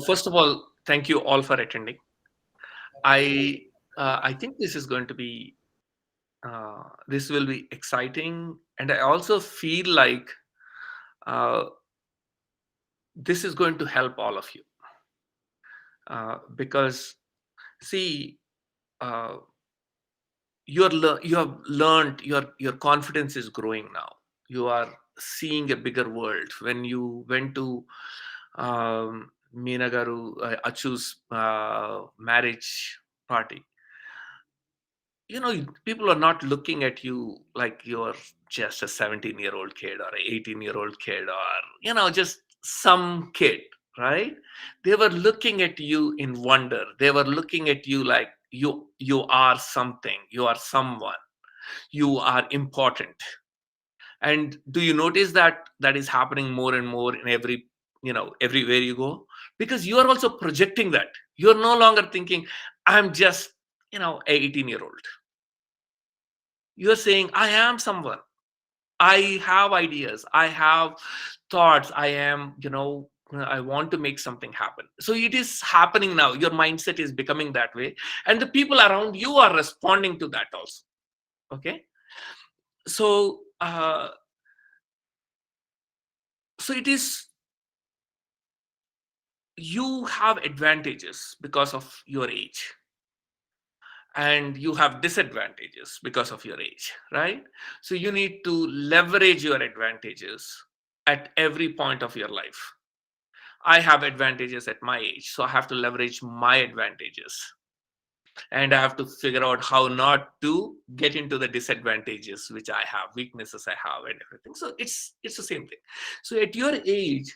First of all, thank you all for attending. I I think this is going to be this will be exciting, and I also feel like uh, this is going to help all of you because see, uh, you have learned your confidence is growing now. You are seeing a bigger world. When you went to Meenagaru Achu's marriage party, people are not looking at you like you're just a 17-year-old kid or a 18-year-old kid or just some kid, right? They were looking at you in wonder. They were looking at you like you are something, you are someone, you are important. And do you notice that that is happening more and more in everywhere you go? Because you are also projecting that. You're no longer thinking, I'm just a 18-year-old. You're saying, I am someone. I have ideas. I have thoughts. I want to make something happen. So it is happening now. Your mindset is becoming that way. And the people around you are responding to that also. Okay. So, so it is, you have advantages because of your age, and you have disadvantages because of your age, right? So you need to leverage your advantages at every point of your life. I have advantages at my age, so I have to leverage my advantages, and I have to figure out how not to get into the disadvantages which I have, weaknesses I have, and everything. So it's the same thing. So at your age,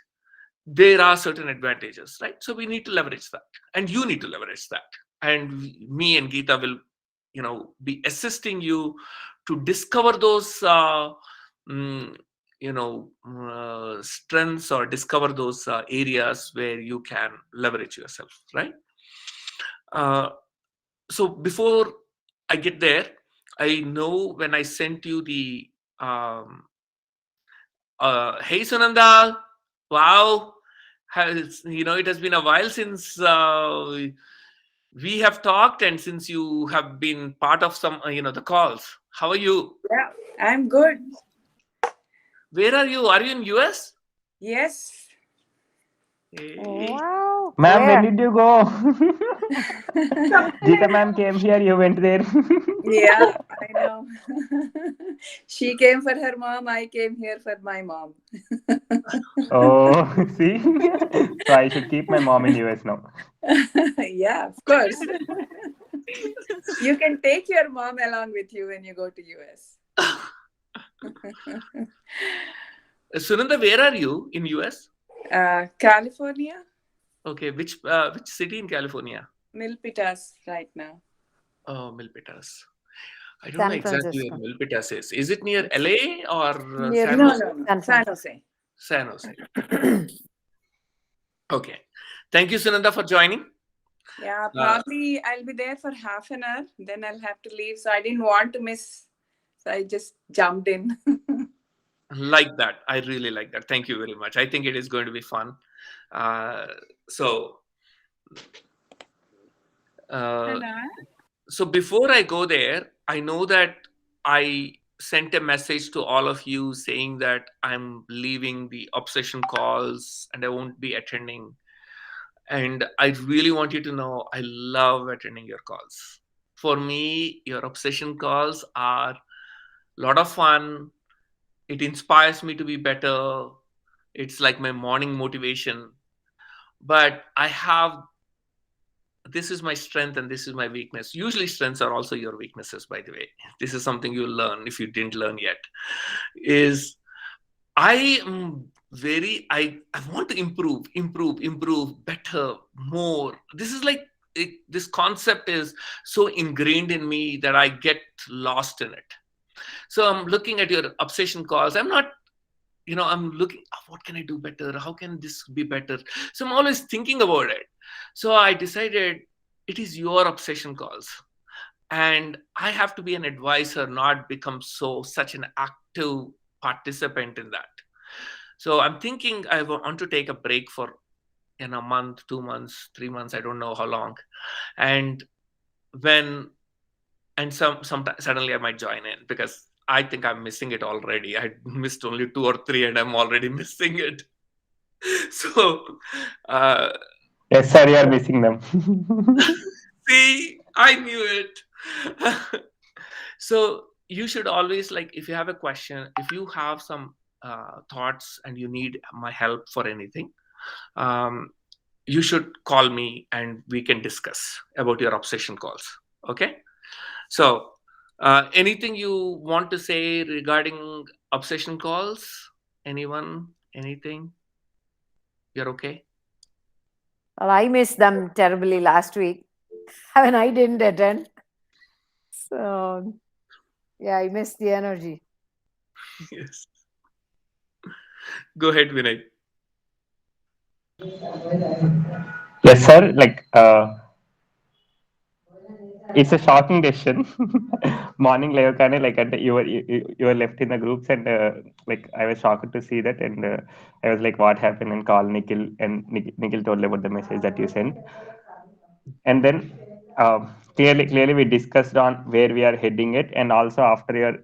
there are certain advantages, right? So we need to leverage that, and you need to leverage that. And me and Geeta will, be assisting you to discover those, mm, strengths, or discover those areas where you can leverage yourself, right? Uh, so before I get there, I know when I sent you the hey Sunanda, wow, it has been a while since we have talked, and since you have been part of some, the calls. How are you? Yeah, I'm good. Where are you? Are you in US? Yes. Hey. Wow. Ma'am, when Where? did you go? Gita ma'am came here, you went there. Yeah, I know. She came for her mom, I came here for my mom. Oh, see? So I should keep my mom in US now. Yeah, of course. You can take your mom along with you when you go to US. Sunanda, where are you in US? California, Okay, which city in California? Milpitas right now. Oh, Milpitas. I don't know San exactly where Francisco. Milpitas is. Is it near It's LA or Near San no, Jose? no, no. San San Francisco. Jose. San Jose. Okay. Thank you, Sunanda, for joining. Yeah, Uh, probably I'll be there for half an hour. Then I'll have to leave. So I didn't want to miss. So I just jumped in. like that. I really like that. Thank you very much. I think it is going to be fun. Uh, so, uh, Hello. so before I go there, I know that I sent a message to all of you saying that I'm leaving the obsession calls and I won't be attending. And I really want you to know I love attending your calls. For me, your obsession calls are a lot of fun. It inspires me to be better. It's like my morning motivation. But I have, this is my strength and this is my weakness. Usually strengths are also your weaknesses, by the way. This is something you'll learn if you didn't learn yet. Is I am I want to improve better, more. This is like this concept is so ingrained in me that I get lost in it. So I'm looking at your obsession calls. I'm not, I'm looking, "Oh, what can I do better? How can this be better?" So I'm always thinking about it. So I decided it is your obsession calls. And I have to be an advisor, not become such an active participant in that. So I'm thinking I want to take a break for in a month, 2 months, 3 months, I don't know how long. And when and sometimes suddenly I might join in because I think I'm missing it already. I missed only 2 or 3 and I'm already missing it. So uh, Yes, sir, you are missing them. see, I knew it. So you should always, like, if you have a question, if you have some thoughts and you need my help for anything, um, you should call me and we can discuss about your obsession calls. Okay. So anything you want to say regarding obsession calls? Anyone? Anything? You're okay? Well, I missed them terribly last week. I mean, I didn't attend. So, yeah, I missed the energy. Yes. Go ahead, Vinay. Yes, sir. Like, it's a shocking decision. Morning level like at you were left in the groups and like I was shocked to see that and I was like, what happened? And call Nikhil and Nikhil told about the message that you sent. And then clearly we discussed on where we are heading it, and also after your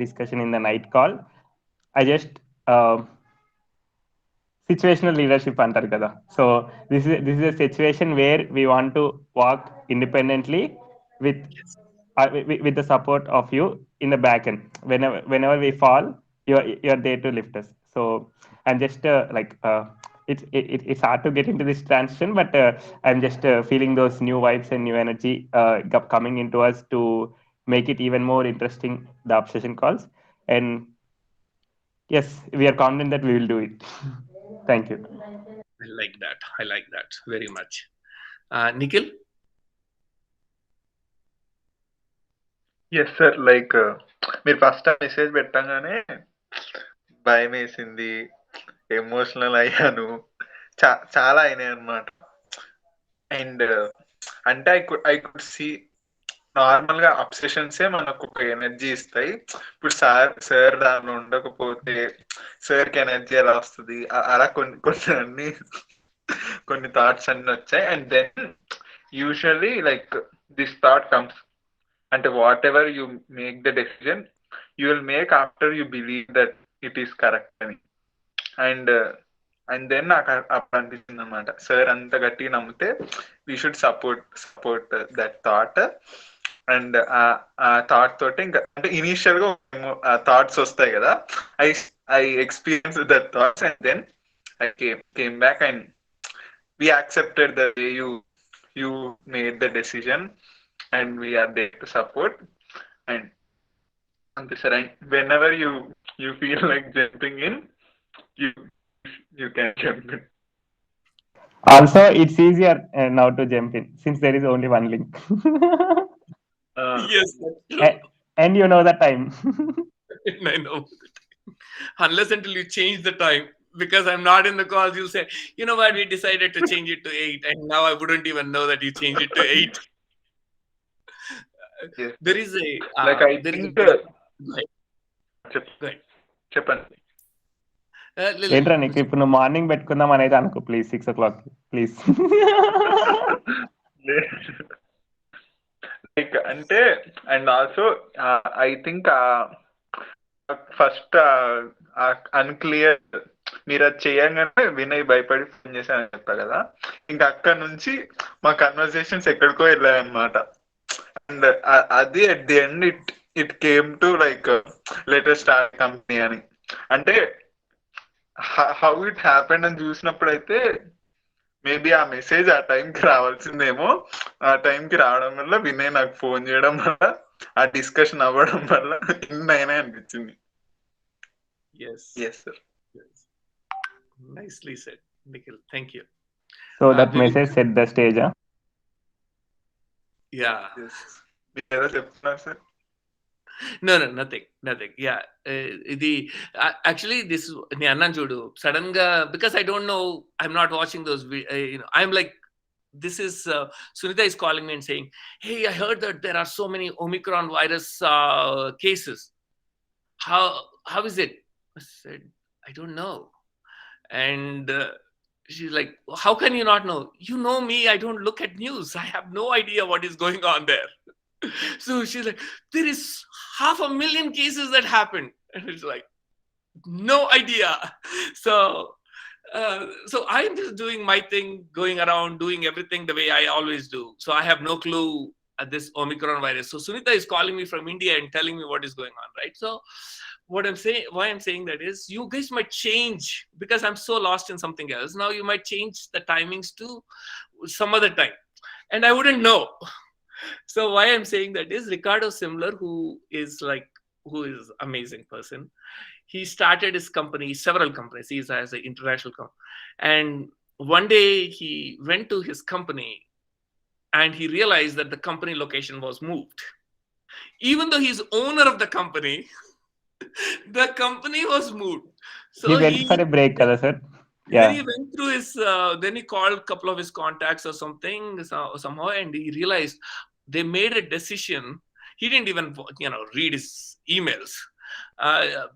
discussion in the night call, I just uh, situational leadership అంటారు కదా. So this is a situation where we want to walk independently with with the support of you in the back end. Whenever we fall, you're there to lift us. So I'm just it's hard to get into this transition, but I'm just feeling those new vibes and new energy coming into us to make it even more interesting, the obsession calls. And yes, we are confident that we will do it. Thank you. I like that. I like that very much. Nikhil? Yes sir. Like మీరు first ఆ message పెట్టగానే భయం వేసింది, emotional అయ్యాను, చాలా అయినాయి అనమాట. And అంటే ఐ కుడ్ సీ నార్మల్ గా అబ్సెషన్సే మనకు ఒక ఎనర్జీ ఇస్తాయి. ఇప్పుడు సార్ దానిలో ఉండకపోతే సార్కి ఎనర్జీ ఎలా వస్తుంది, అలా కొన్ని థాట్స్ అన్ని వచ్చాయి. And then usually like this thought comes, అంటే whatever you make the decision you will make after you believe that it is correct అని. అండ్ అండ్ దెన్ నాకు అప్పుడు అనిపించింది అనమాట, సార్ అంత గట్టిగా నమ్మితే we should support that thought. And ఆ థాట్ తోటి ఇంకా అంటే ఇనీషియల్ గా థాట్స్ వస్తాయి కదా, I I experience that thoughts and then I came back and we accepted the way you made the decision and we are there to support. And sir, whenever you feel like jumping in, you you can jump in. Also, it's easier now to jump in since there is only one link. Yes, that's true. And you know the time. I know. Unless until you change the time, because I'm not in the calls, you say, you know what, we decided to change it to 8, and now I wouldn't even know that you changed it to 8. Yes. There is a Like I there is think a go ahead. చెప్పండి. ఏంట్రా నీకు ఇప్పుడు నువ్వు morning పెట్టుకుందాం అనేది అనుకో please, 6 o'clock please. Like అంటే and also I think first unclear మీరు అది చేయంగానే వినయ్ భయపడి ఫోన్ చేశానని చెప్పా కదా, ఇంకా అక్కడ నుంచి మా కన్వర్సేషన్స్ ఎక్కడికో వెళ్ళాయన్నమాట. అండ్ అది at the end it came to like letter start company అని. అంటే హౌ ఇట్ హ్యాపెండ్ అని చూసినప్పుడు అయితే మేబీ ఆ మెసేజ్ ఆ టైంకి రావాల్సిందేమో, ఆ టైంకి రావడం వల్ల వినయ్ నాకు ఫోన్ చేయడం వల్ల ఆ డిస్కషన్ అవ్వడం వల్ల ఇన్ని అయినా అనిపించింది. Yes. Yes, sir. Yes. Nicely said, Nikhil. Thank you. So that Vivek? message set the stage, huh? Yeah. Yes. మీరు ఏదో చెప్తున్నారు sir. No, nothing. Yeah, the actually this is Nyanna Jodu sudden ga, because I don't know, I'm not watching those I'm like, this is Sunita is calling me and saying, hey, I heard that there are so many Omicron virus cases. How is it? I said, I don't know. And She's like, how can you not know? You know me, I don't look at news. I have no idea what is going on there. So she's like, there is 500,000 cases that happened. And it's like, no idea. So so I'm just doing my thing, going around, doing everything the way I always do. So I have no clue at this Omicron virus. So Sunita is calling me from India and telling me what is going on, right? So what I'm saying, why I'm saying that is, you guys might change because I'm so lost in something else. Now you might change the timings to some other time, and I wouldn't know. So why I'm saying that is, Ricardo Simler, who is amazing person. He started his company, several companies. He has an international company, and one day he went to his company and he realized that the company location was moved. Even though he's owner of the company, the company was moved. He So went for a break, kada sir? then Yeah. he went through his then he called a couple of his contacts or something, somehow, and he realized they made a decision. He didn't even read his emails, uh,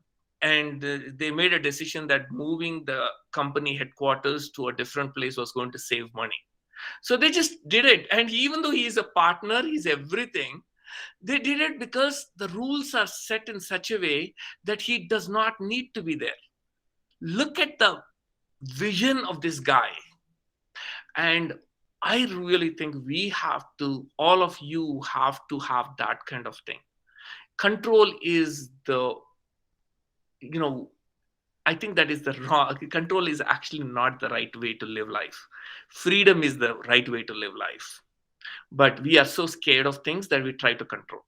and they made a decision that moving the company headquarters to a different place was going to save money. So they just did it, and even though he is a partner, he's everything. They did it because the rules are set in such a way that he does not need to be there. Look at the vision of this guy. And I really think we have to, all of you have to have that kind of thing. Control is the, I think that is the wrong, control is actually not the right way to live life. Freedom is the right way to live life. But we are so scared of things that we try to control.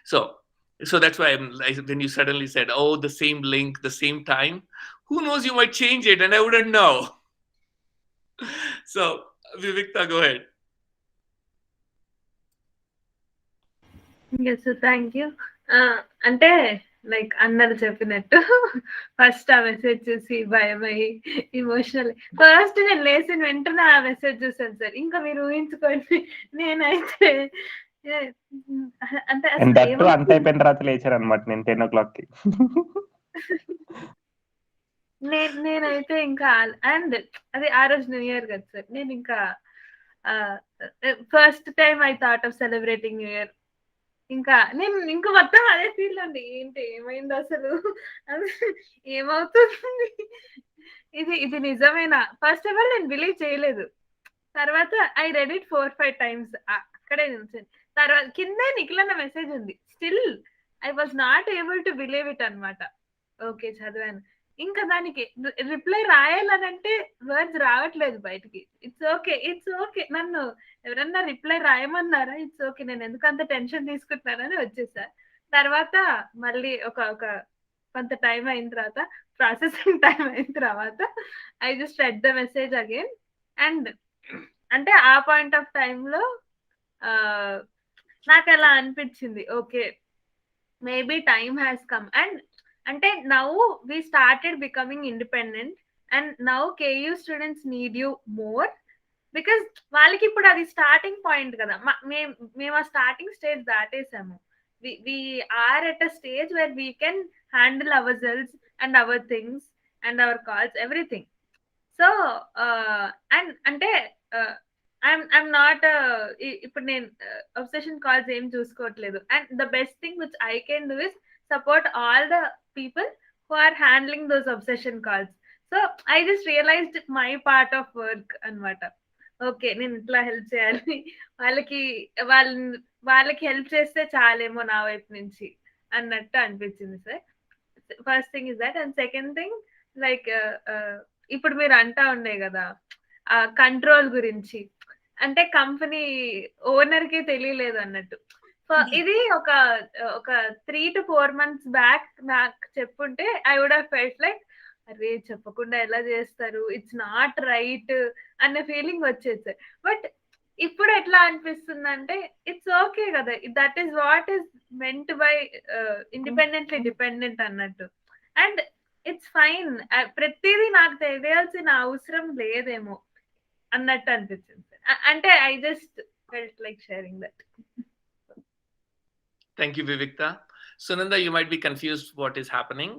So, so that's why when you suddenly said, oh, the same link, the same time, who knows, you might change it and I wouldn't know. So, Vivikta, go ahead. Yes, so thank you. అంటే like అన్నలు చెప్పినట్టు first ఆ message చూసి భయమయ్యి emotional, first నేను లేచిన వెంటనే ఆ message చూసాను సార్. ఇంకా మీరు ఊహించుకోండి, నేనైతే అంటే అంత అయిపోయిన తర్వాత లేచారు అనమాట నేను 10 o'clock కి. నేనైతే ఇంకా, అండ్ అది ఆ రోజు న్యూ ఇయర్ కదా సార్. నేను ఇంకా first time I thought of celebrating new year. ఇంకా నేను ఇంకా మొత్తం అదే ఫీల్ అండి, ఏంటి ఏమైంది అసలు, ఏమవుతుంది, ఇది నిజమేనా. ఫస్ట్ ఆఫ్ ఆల్ నేను బిలీవ్ చేయలేదు. తర్వాత ఐ రెడ్ ఇట్ 4-5 times, అక్కడే నిల్చొని. తర్వాత కిందే నిఖిల్ అన్న మెసేజ్ ఉంది, still I was not able to believe it అనమాట. ఓకే చదివాను, ఇంకా దానికి రిప్లై రాయాలనంటే వర్డ్స్ రావట్లేదు బయటికి. ఇట్స్ ఓకే, ఇట్స్ ఓకే, నన్ను ఎవరన్నా రిప్లై రాయమన్నారా, ఇట్స్ ఓకే, నేను ఎందుకు అంత టెన్షన్ తీసుకుంటున్నానని వచ్చేసా. తర్వాత మళ్ళీ ఒక కొంత టైం అయిన తర్వాత, ప్రాసెసింగ్ టైం అయిన తర్వాత I just read the message again. And అంటే ఆ పాయింట్ ఆఫ్ టైంలో నాకు అలా అనిపించింది, okay maybe time has come. And అంటే now we started becoming independent, and now KU students need you more, because వాళ్ళకి ఇప్పుడు అది స్టార్టింగ్ పాయింట్ కదా. మేము ఆ స్టార్టింగ్ స్టేజ్ దాటేసాము. we are at a stage where we can handle ourselves and our things and our calls, everything. So and అంటే I'm not ఇప్పుడు నేను obsession calls ఏం చూసుకోవట్లేదు. And the best thing which I can do is support all the people who are handling those obsession calls. So I just realized my part of work అనమాట. Okay నేను ఇట్లా help చేయాలి, వాళ్ళకి help చేస్తే చాలేమో నా వైపు నుంచి అన్నట్టు అనిపించింది sir. First thing is that. And second thing, like ఇప్పుడు మీరు అంటా ఉండే కదా కంట్రోల్ గురించి, అంటే కంపెనీ ఓనర్ కి తెలియలేదు అన్నట్టు. ఇది ఒక 3 to 4 months బ్యాక్ నాకు చెప్పుంటే I would have felt like, అరే చెప్పకుండా ఎలా చేస్తారు, ఇట్స్ నాట్ రైట్ అన్న ఫీలింగ్ వచ్చేది సార్. బట్ ఇప్పుడు ఎట్లా అనిపిస్తుంది అంటే, ఇట్స్ ఓకే కదా, that is what is meant by independently dependent అన్నట్టు. అండ్ ఇట్స్ ఫైన్, ప్రతిదీ నాకు తెలియాల్సిన అవసరం లేదేమో అన్నట్టు అనిపించింది సార్. అంటే I just felt like sharing that. Thank you, Vivikta. Sunanda, you might be confused what is happening.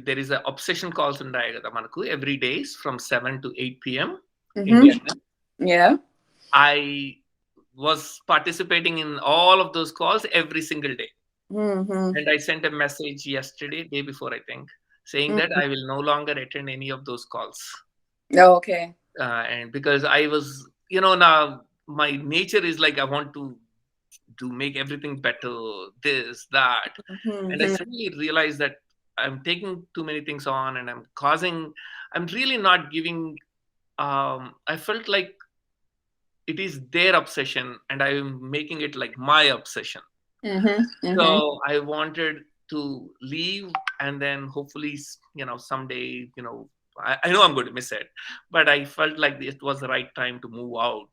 there is a obsession calls ఉంటాయి కదా మనకు every days from 7 to 8 p.m. Mhm. Indian time. Yeah. I was participating in all of those calls every single day. Mhm. And I sent a message yesterday, day before, I think, saying that I will no longer attend any of those calls. Okay. And because I was, now my nature is like I want to make everything better, this, that. And I Mhm. suddenly realized that I'm taking too many things on, and I'm really not giving. I felt like it is their obsession, and I'm making it like my obsession. Mhm. Mhm. So I wanted to leave, and then hopefully, someday, I know I'm going to miss it, but I felt like it was the right time to move out.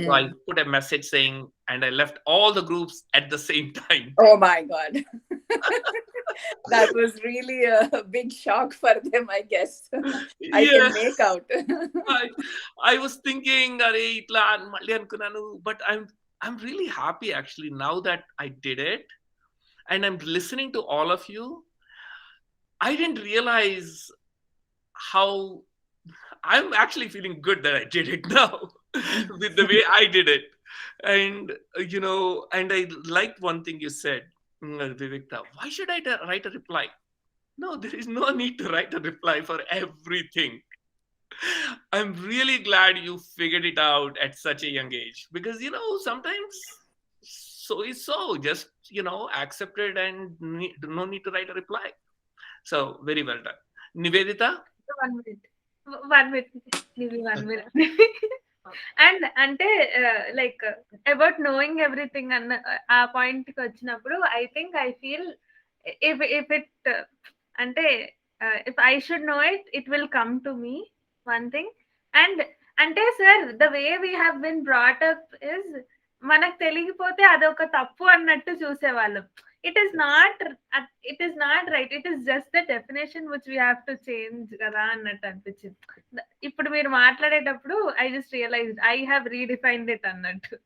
So I put a message saying, and I left all the groups at the same time. Oh my God. That was really a big shock for them, I guess. I can Yeah. make out. I was thinking, "Arey, itla malli anukunnanu," but I'm really happy actually now that I did it, and I'm listening to all of you. I didn't realize how I'm actually feeling good that I did it now with the way I did it. And, and I liked one thing you said, Vivikta. Why should I write a reply? No, there is no need to write a reply for everything. I'm really glad you figured it out at such a young age, because, sometimes so is so. Just, accept it, and no need to write a reply. So, very well done. Nivedita? 1 minute. 1 minute. Nivi, 1 minute. And అంటే like about knowing everything అన్న ఆ point కి వచ్చినప్పుడు I think I feel if it అంటే if I should know it it will come to me one thing. And అంటే sir the way we have been brought up is మనకు తెలియకపోతే అదొక తప్పు అన్నట్టు చూసేవాళ్ళం. It is not right, it is just the definition which we have to change కదా అన్నట్టు అనిపించింది. ఇప్పుడు మీరు మాట్లాడేటప్పుడు I just realised I have redefined it అన్నట్టు.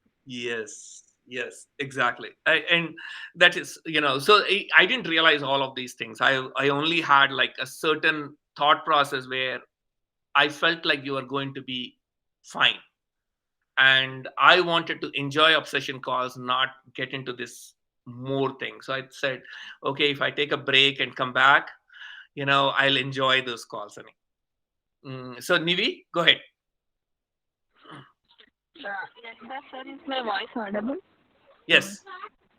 Yes, exactly. And that is, so I didn't realize all of these things. I only had like a certain thought process where I felt like you are going to be fine, and I wanted to enjoy obsession calls, not get into this more thing. So I said, okay, if I take a break and come back, I'll enjoy those calls. So Nivi, go ahead. Sir, is my voice audible? Yes.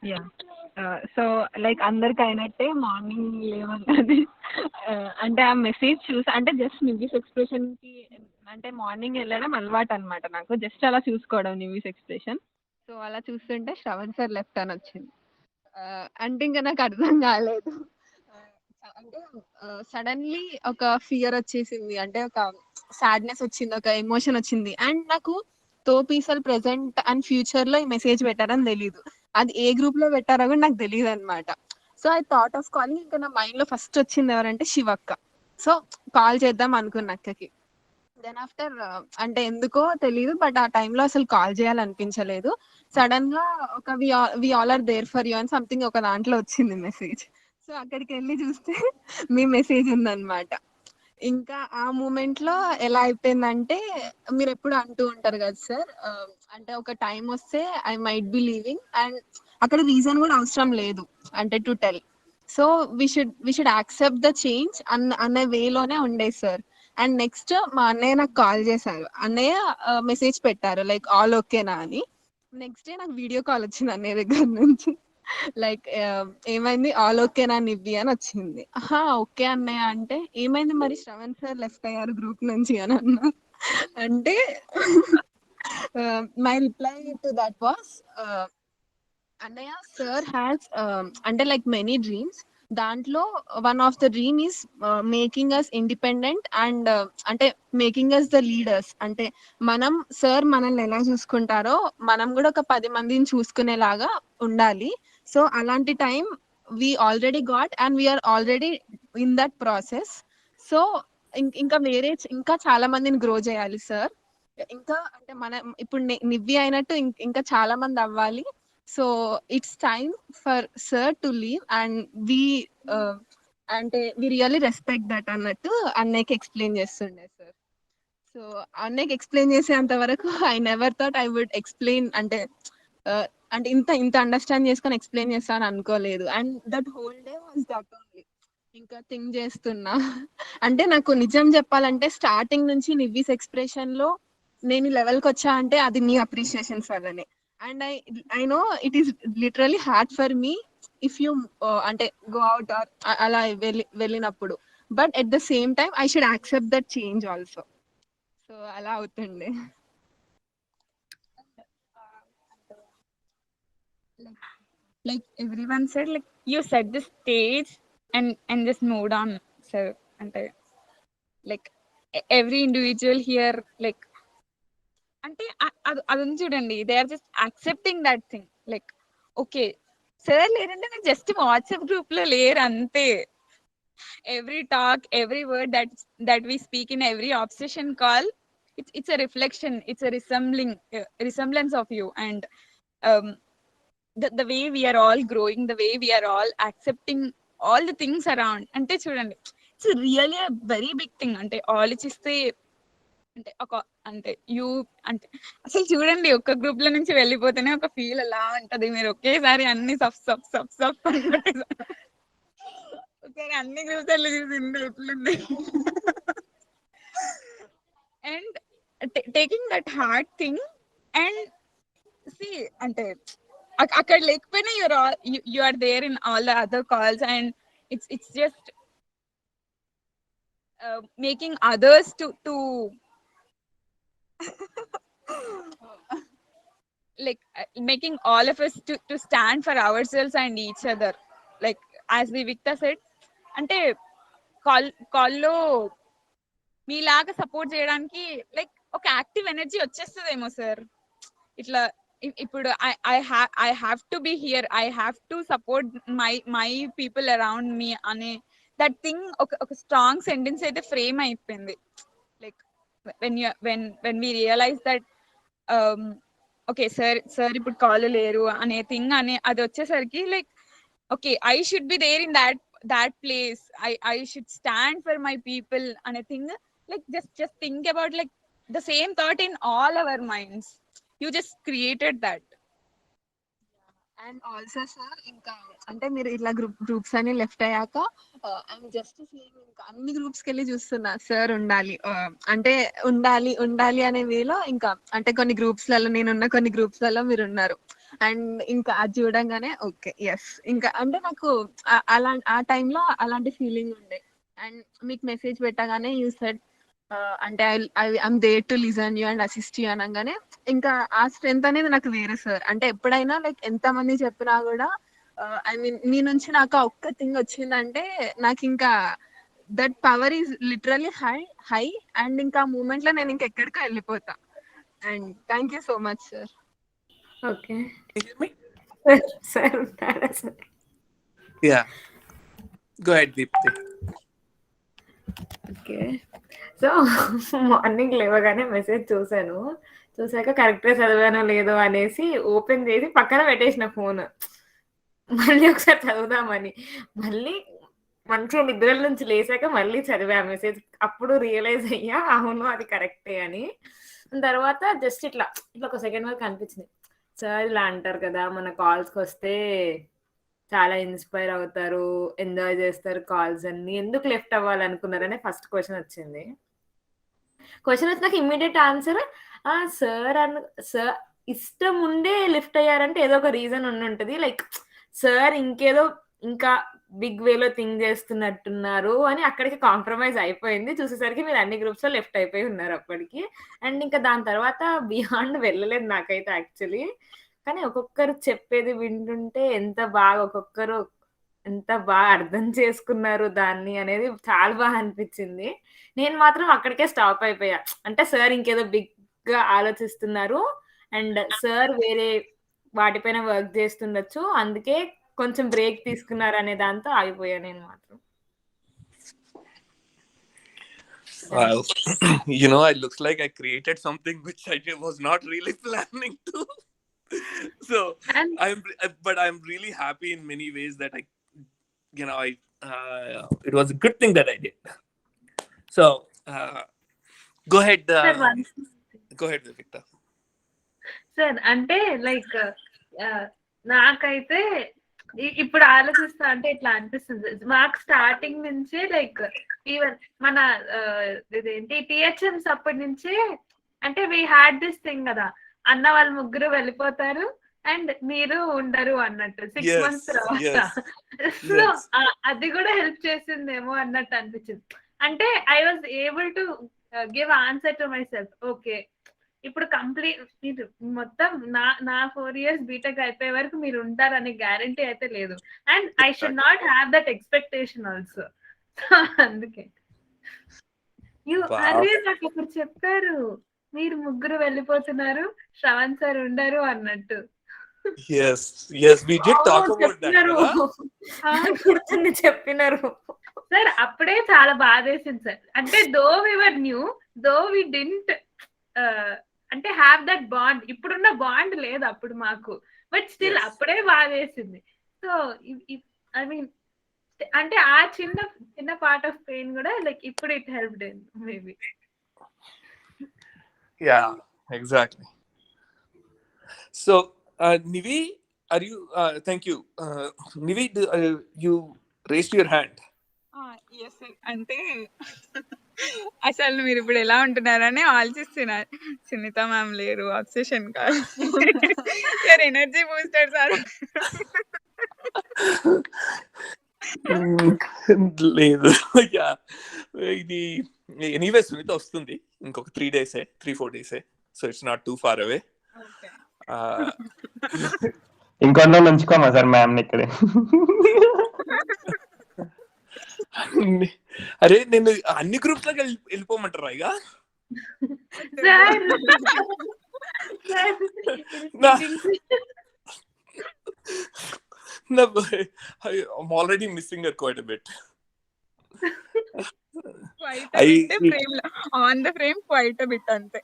Yeah. So like అందరికి అయినట్టే morning లేవగానే అంటే ఆ message చూసి అంటే just నివ్యూస్ expression కి అంటే morning వెళ్ళడం అలవాటు అనమాట నాకు. జస్ట్ అలా చూసుకోవడం నివ్యూస్ ఎక్స్ప్రెషన్. సో అలా చూస్తుంటే శ్రవణ్ సార్ లెఫ్ట్ అని వచ్చింది. అంటే ఇంకా నాకు అర్థం కాలేదు. అంటే సడన్లీ ఒక ఫియర్ వచ్చేసింది, అంటే ఒక సాడ్నెస్ వచ్చింది, ఒక ఎమోషన్ వచ్చింది. అండ్ నాకు థోప్ ఈసెల్ ప్రెసెంట్ అండ్ ఫ్యూచర్ లో ఈ మెసేజ్ పెట్టారని తెలీదు. అది ఏ గ్రూప్ లో పెట్టారో కూడా నాకు తెలియదు అనమాట. So I thought of calling. ఇంకా నా మైండ్ లో ఫస్ట్ వచ్చింది ఎవరంటే శివక్క. సో కాల్ చేద్దాం అనుకున్న అక్కకి. దెన్ ఆఫ్టర్ అంటే ఎందుకో తెలియదు, బట్ ఆ టైంలో అసలు కాల్ చేయాలనిపించలేదు. సడన్ గా ఒక we all are there for you అని సంథింగ్ ఒక దాంట్లో వచ్చింది మెసేజ్. సో అక్కడికి వెళ్ళి చూస్తే మీ మెసేజ్ ఉందన్నమాట. ఇంకా ఆ మూమెంట్ లో ఎలా అయిపోయిందంటే, మీరు ఎప్పుడు అంటూ ఉంటారు కదా సార్, అంటే ఒక టైం వస్తే I might be leaving and అక్కడ రీజన్ కూడా అవసరం లేదు అంటే to tell. So we should accept the change అనే వేలోనే ఉండే సార్. అండ్ నెక్స్ట్ మా అన్నయ్య నాకు కాల్ చేశారు. అన్నయ్య మెసేజ్ పెట్టారు లైక్ ఆల్ ఓకేనా అని. నెక్స్ట్ డే నాకు వీడియో కాల్ వచ్చింది అన్నయ్య దగ్గర నుంచి. లైక్ ఏమైంది, ఆల్ ఓకేనా నివ్వి అని వచ్చింది. ఓకే అన్నయ్య అంటే, ఏమైంది మరి శ్రవణ్ సార్ లెఫ్ట్ అయ్యారు గ్రూప్ నుంచి అని అన్నా. అంటే my reply to that was, అన్నయ్య సార్ హ్యాస్ అంటే లైక్ మెనీ డ్రీమ్స్. దాంట్లో one of the dream is making us independent and అంటే మేకింగ్ అస్ ద లీడర్స్. అంటే మనం సార్ మనల్ని ఎలా చూసుకుంటారో మనం కూడా ఒక 10 మందిని చూసుకునేలాగా ఉండాలి. సో అలాంటి time we already got and we're already in that process. So ఇంకా చాలా మందిని గ్రో చేయాలి సార్. ఇంకా అంటే మనం ఇప్పుడు నివ్వి అయినట్టు ఇంకా చాలా మంది అవ్వాలి. So it's time for sir to leave and అంటే వి రియల్లీ రెస్పెక్ట్ దట్ అన్నట్టు అన్నయ్యకి ఎక్స్ప్లెయిన్ చేస్తుండే సార్. సో అన్నయ్యకి ఎక్స్ప్లెయిన్ చేసేంత వరకు I never thought I would explain అంటే అంటే ఇంత ఇంత అండర్స్టాండ్ చేసుకొని ఎక్స్ప్లెయిన్ చేస్తాను అనుకోలేదు. And that whole day was that only. ఇంకా థింక్ చేస్తున్నా. అంటే నాకు నిజం చెప్పాలంటే స్టార్టింగ్ నుంచి నివ్విస్ ఎక్స్ప్రెషన్ లో నేను ఈ లెవెల్కి వచ్చా అంటే అది నీ అప్రిషియేషన్స్ వల్లనే. And I know it is literally hard for me if you అంటే గో అవుట్ ఆర్ అలా వెళ్ళినప్పుడు. But at the same time I should accept that change also. So అలా అవుతుండే. Like everyone said, like you set the stage and just moved on. So and like every individual here, like అంటే అది ఉంది చూడండి, they are just accepting that thing. Like okay sir లేరంటే నాకు just WhatsApp group లో లేరు అంతే. Every talk, every word that we speak in every obsession call, it's a reflection, it's a resemblance of you. And um, the way we are all growing, the way we are all accepting all the things around, అంటే చూడండి it's really a very big thing. అంటే ఆలోచిస్తే అంటే ఒక అంటే you అంటే అసలు చూడండి ఒక్క గ్రూప్ లో నుంచి వెళ్ళిపోతేనే ఒక ఫీల్ అలా ఉంటది. మీరు ఒకేసారి అన్ని సఫ్ సఫ్ సఫ్ సఫ్ అనుకుంటే ఒకసారి అన్ని గ్రూప్స్ వెళ్ళి చూసింది ఎట్లుంది. And taking that hard thing and see అంటే అక్కడ లేకపోయినా you are there in all the other calls. And it's just making others to like making all of us to stand for ourselves and each other. Like as Vivikta said, అంటే కాల్లో మీలాగా support చేయడానికి like ఒక active energy వచ్చేస్తుందేమో sir. ఇట్లా ఇప్పుడు I have to be here, I have to support my people around me అనే that thing ఒక strong sentence అయితే ఫ్రేమ్ అయిపోయింది. Like when we realize that okay sir ఇప్పుడు కాల్ లేరు అనే థింగ్ అనే అది వచ్చేసరికి like okay I should be there in that place, I should stand for my people అనే thing. like just think about like the same thought in all our minds. You just created that. And also sir ఇంకా అంటే మీరు ఇట్లా groups అని left అయ్యాక I'm just seeing ఇంకా అన్ని గ్రూప్స్కి వెళ్ళి చూస్తున్నా సార్ ఉండాలి అంటే ఉండాలి అనే వేలో ఇంకా అంటే కొన్ని గ్రూప్స్లలో నేనున్న, కొన్ని గ్రూప్స్లలో మీరు ఉన్నారు. అండ్ ఇంకా అది చూడంగానే ఓకే ఎస్ ఇంకా అంటే నాకు ఆ టైంలో అలాంటి ఫీలింగ్ ఉండే. అండ్ మీకు మెసేజ్ పెట్టగానే యూ సెడ్ అంటే I'm there to listen you and assist you అనగానే ఇంకా ఆ స్ట్రెంత్ అనేది నాకు వేరే సార్. అంటే ఎప్పుడైనా లైక్ ఎంత మంది చెప్పినా కూడా ఐ మీన్ మీ నుంచి నాకు ఆ ఒక్క థింగ్ వచ్చిందంటే నాకు ఇంకా that power is literally high. And ఇంకా మూమెంట్ లో నేను ఇంకెక్కడికో వెళ్ళిపోతా. And thank you so much sir. Okay Can you hear me? Sir ఉంటారా sir? Yeah. Go ahead, Deepti. Okay so morning లేవగానే మెసేజ్ చూసాక కరెక్ట్గా చదివానో లేదో అనేసి ఓపెన్ చేసి పక్కన పెట్టేసిన ఫోన్. మళ్ళీ ఒకసారి చదువుదామని మళ్ళీ మంచిగా నిద్ర నుంచి లేసాక మళ్ళీ చదివా మెసేజ్. అప్పుడు రియలైజ్ అయ్యా అవును అది కరెక్టే అని. తర్వాత జస్ట్ ఇట్లా ఒక సెకండ్ వరకు అనిపించింది, సార్ ఇలా అంటారు కదా మన కాల్స్కి వస్తే చాలా ఇన్స్పైర్ అవుతారు, ఎంజాయ్ చేస్తారు కాల్స్ అన్ని, ఎందుకు లెఫ్ట్ అవ్వాలనుకున్నారనే ఫస్ట్ క్వశ్చన్ వచ్చింది. క్వశ్చన్ వచ్చినాక ఇమ్మీడియట్ ఆన్సర్ సార్ ఇష్టం ఉండే లిఫ్ట్ అయ్యారంటే ఏదో ఒక రీజన్ ఉండుంటది. లైక్ సార్ ఇంకేదో ఇంకా బిగ్ వేలో థింక్ చేస్తున్నట్టున్నారు అని అక్కడికి కాంప్రమైజ్ అయిపోయింది. చూసేసరికి మీరు అన్ని గ్రూప్స్ లో లెఫ్ట్ అయిపోయి ఉన్నారు అప్పటికి. అండ్ ఇంకా దాని తర్వాత బియాండ్ వెళ్ళలేదు నాకైతే యాక్చువల్లీ. కానీ ఒక్కొక్కరు చెప్పేది వింటుంటే ఒక్కొక్కరు ఎంత బాగా అర్థం చేసుకున్నారు దాన్ని అనేది చాలా బాగా అనిపించింది. నేను మాత్రం అక్కడికే స్టాప్ అయిపోయా. అంటే సార్ ఇంకేదో బిగ్ గా ఆలోచిస్తున్నారు అండ్ సార్ వేరే వాటిపైన వర్క్ చేస్తుండొచ్చు, అందుకే కొంచెం బ్రేక్ తీసుకున్నారు అనే దాంతో ఆగిపోయా నేను మాత్రం. Wow. It looks like I created something which I was not really planning to. So And but I'm really happy in many ways that it was a good thing that I did. So go ahead. Sir, one Go ahead, Victor. Sir అంటే like నాకైతే ఇప్పుడు ఆలోచిస్తా అంటే ఇట్లా అనిపిస్తుంది. మాకు starting నుంచే like even మన ఇదేంటి టిహెచ్ఎంస్ అప్పటి నుంచే అంటే వీ హ్యాడ్ దిస్ థింగ్ కదా, అన్న వాళ్ళు ముగ్గురు వెళ్ళిపోతారు అండ్ మీరు ఉండరు అన్నట్టు 6 months తర్వాత. సో అది కూడా హెల్ప్ చేసిందేమో అన్నట్టు అనిపించింది. అంటే I was able to give answer to my self. Okay, ఇప్పుడు కంప్లీట్ మొత్తం నా 4 years బీటెక్ అయిపోయే వరకు మీరు ఉంటారనే గ్యారంటీ అయితే లేదు. And I should not have that expectation also. అందుకే అరే నాకు ఇప్పుడు చెప్పారు మీరు ముగ్గురు వెళ్ళిపోతున్నారు, శ్రవణ్ సార్ ఉండరు అన్నట్టు. చెప్పినారు సార్. అప్పుడే చాలా బాధేసింది సార్. అంటే దో వి వర్ న్యూ, దో వి డింట్ అంటే హ్యావ్ దట్ బాండ్. ఇప్పుడున్న బాండ్ లేదు అప్పుడు మాకు, బట్ స్టిల్ అప్పుడే బాధేసింది. సో ఐ మీన్ అంటే ఆ చిన్న పార్ట్ ఆఫ్ పెయిన్ కూడా లైక్ ఇప్పుడు it helped maybe. Yeah, exactly. So Nivi, are you thank you. Nivi, you raised your hand. Yes sir. అంటే అసలు మీరు ఇప్పుడు ఎలా ఉంటున్నారని ఆలోచిస్తున్నారు. సునీత మ్యామ్ లేరు, అబ్సెషన్ కాదు, యువర్ ఎనర్జీ బూస్టర్ సార్. లేదు, ఇది ఎనీవే సునీత వస్తుంది ఇంకొక 3-4 days, so it's not too far away. ఇంకొంచెం ఉంచుకోమా సార్ మ్యామ్ ఇక్కడే. అరే నేను అన్ని గ్రూప్స్ లోకి వెళ్ళిపోమంటారా ఇక? I'm already missing her quite a bit. Quite a bit frame on the frame, quite a bit ante.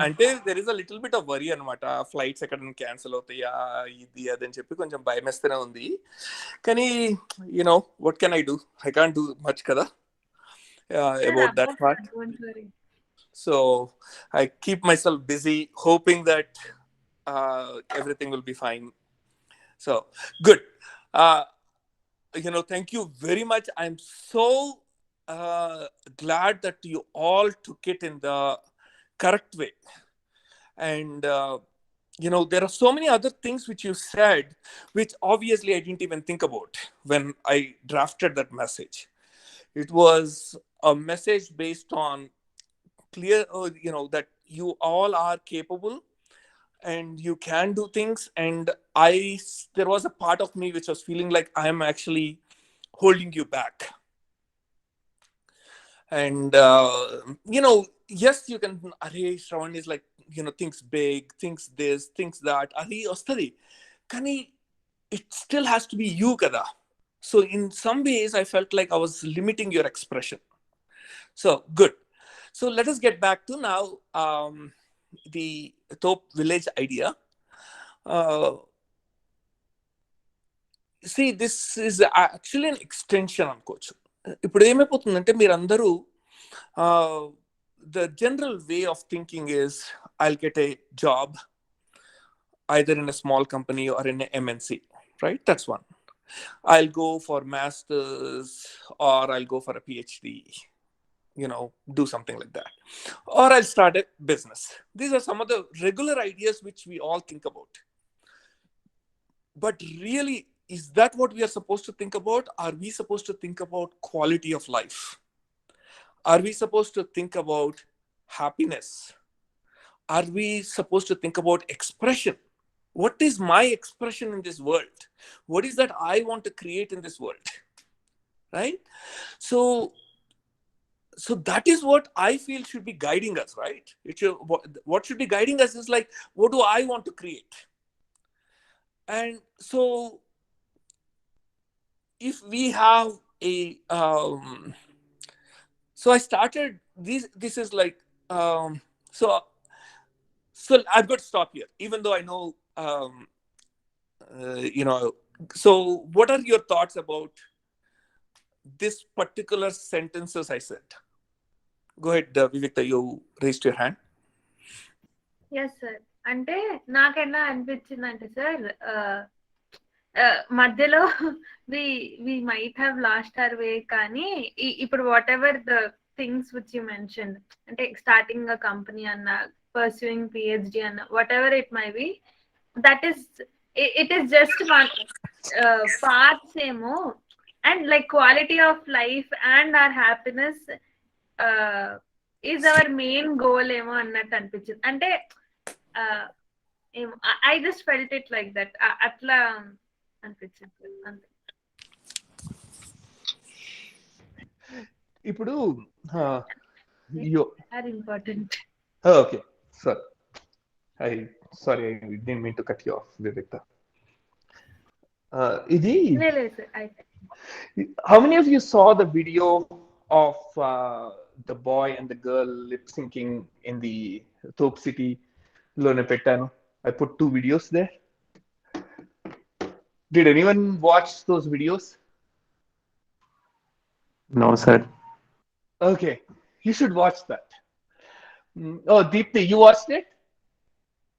అంటే there is a little bit of worry అనమాట. ఫ్లైట్స్ ఎక్కడ క్యాన్సిల్ అవుతాయా ఇది అదని చెప్పి కొంచెం భయం వేస్తూనే ఉంది. కానీ what can I do? I can't do much కదా about that part. So I keep myself busy hoping that everything will be fine. So good. Thank you very much. I'm so glad that you all took it in the correct way. And there are so many other things which you said which obviously I didn't even think about when I drafted that message. It was a message based on clear that you all are capable and you can do things. And there was a part of me which was feeling like I am actually holding you back. And yes, you can, Shravan is like, thinks big, thinks this, thinks that, ostadi, kani it still has to be you kada. So in some ways I felt like I was limiting your expression. So good. So let us get back to now the Thop village idea. See, this is actually an extension అనుకోవచ్చు. ఇప్పుడు ఏమైపోతుందంటే మీరందరూ the general way of thinking is I'll get a job either in a small company or in an MNC, right? That's one. I'll go for masters or I'll go for a PhD, do something like that, or I'll start a business. These are some of the regular ideas which we all think about. But really, is that what we are supposed to think about? Are we supposed to think about quality of life? Are we supposed to think about happiness? Are we supposed to think about expression? What is my expression in this world? What is that I want to create in this world? Right? So that is what I feel should be guiding us, right? What should be guiding us is like, what do I want to create? And so if we have a so I started this is like so I've got to stop here, even though I know So what are your thoughts about this particular sentences I said? Go ahead, Vivekta, you raised your hand. Yes sir. అంటే నాకెలా అనిపించిందంటే sir, మధ్యలో we might have lost our way, కానీ ఇప్పుడు whatever the things which you mention, అంటే starting a company అన్న, pursuing PhD అన్న, whatever it may be, that is it is just one parts ఏమో, and like quality of life and or happiness is our main goal ఏమో అన్నట్టు అనిపించింది. అంటే I just felt it like that, అట్లా అనిపించింది అంతే. ఇప్పుడు are important. Okay sir, sorry, I didn't mean to cut you off, Vivekta. Idi, లేదు sir. how many of you saw the video of the boy and the girl lip syncing in the Thop City Lone Pettanu? I put 2 videos there. Did anyone watch those videos? No, sir. Okay, you should watch that. Oh, Deepthi, you watched it?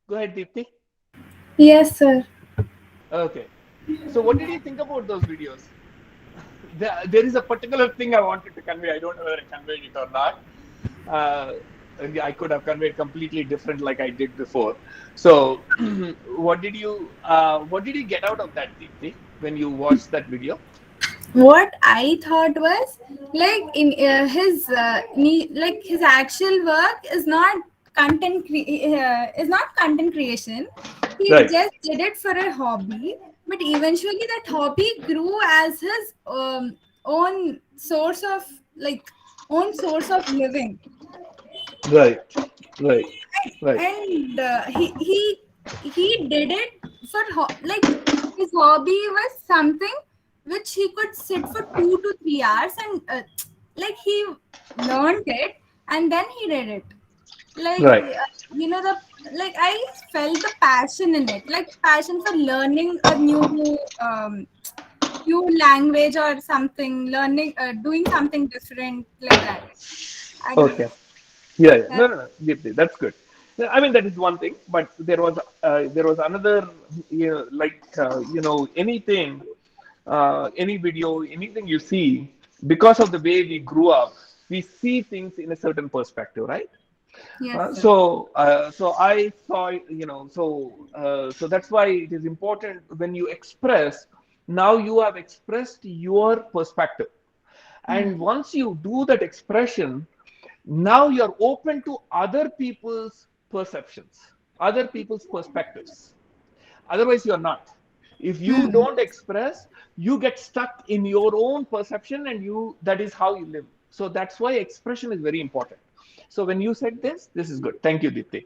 Go ahead, Deepthi. Yes, sir. Okay. So what did you think about those videos? There is a particular thing I wanted to convey. I don't know whether I conveyed it or not. I could have conveyed completely different like I did before. So what did you get out of that, Deepthi, when you watched that video? What I thought was, like, in his actual work is not content creation. He Right. just did it for a hobby, but eventually that hobby grew as his own source of living. Right. And he did it for his hobby was something which he could sit for 2 to 3 hours, and he learned it and then he did it. Right. I felt the passion in it, like passion for learning a new language or something, learning doing something different like that. Okay. Yeah. No. Deepthi, that's good. I mean, that is one thing, but there was another, anything, any video, anything you see, because of the way we grew up, we see things in a certain perspective, right? Yes, sir. So I saw, so that's why it is important when you express. Now you have expressed your perspective, and once you do that expression, now you're open to other people's perceptions, other people's perspectives. Otherwise you're not. If you don't express, you get stuck in your own perception, and that is how you live. So that's why expression is very important. So when you said this is good. Thank you, Deepthi.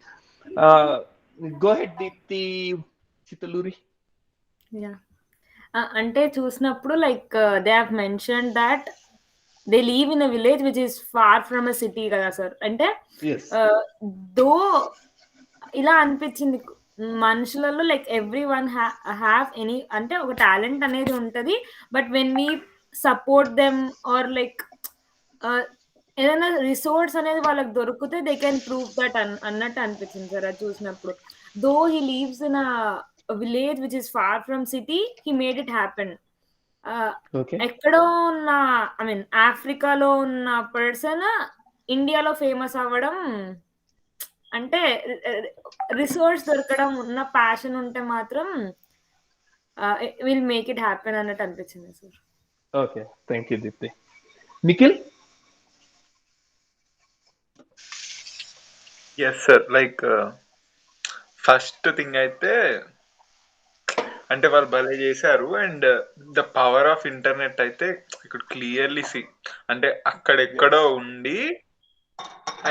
Go ahead, Deepthi Chitaluri. Yeah. అంటే చూసినప్పుడు they have mention that they live in a village which is far from a city కదా sir. అంటే Yes. Though ఇలా అనిపించింది మనుషులలో, every one have any, అంటే ఒక talent అనేది ఉంటది, but when we support them or ఏదైనా రిసోర్స్ అనేది వాళ్ళకి దొరికితే దే కెన్ ప్రూవ్ దట్ అన్నట్టు అనిపించింది సార్ అది చూసినప్పుడు. Though he lives in a village which is far from city, he made it happen. Okay. ఎక్కడో ఉన్న, ఐ మీన్ ఆఫ్రికాలో ఉన్న పర్సన్ ఇండియాలో ఫేమస్ అవ్వడం అంటే రిసోర్స్ దొరకడం, ఉన్న ప్యాషన్ ఉంటే మాత్రం విల్ మేక్ ఇట్ హ్యాపెన్ అన్నట్టు అనిపించింది sir. Okay. Thank you, Deepthi. Nikhil? Yes sir. Like first thing అయితే, అంటే వాళ్ళు భలే చేశారు. And the power of internet అయితే ఇక్కడ క్లియర్లీ సీ, అంటే అక్కడెక్కడో ఉండి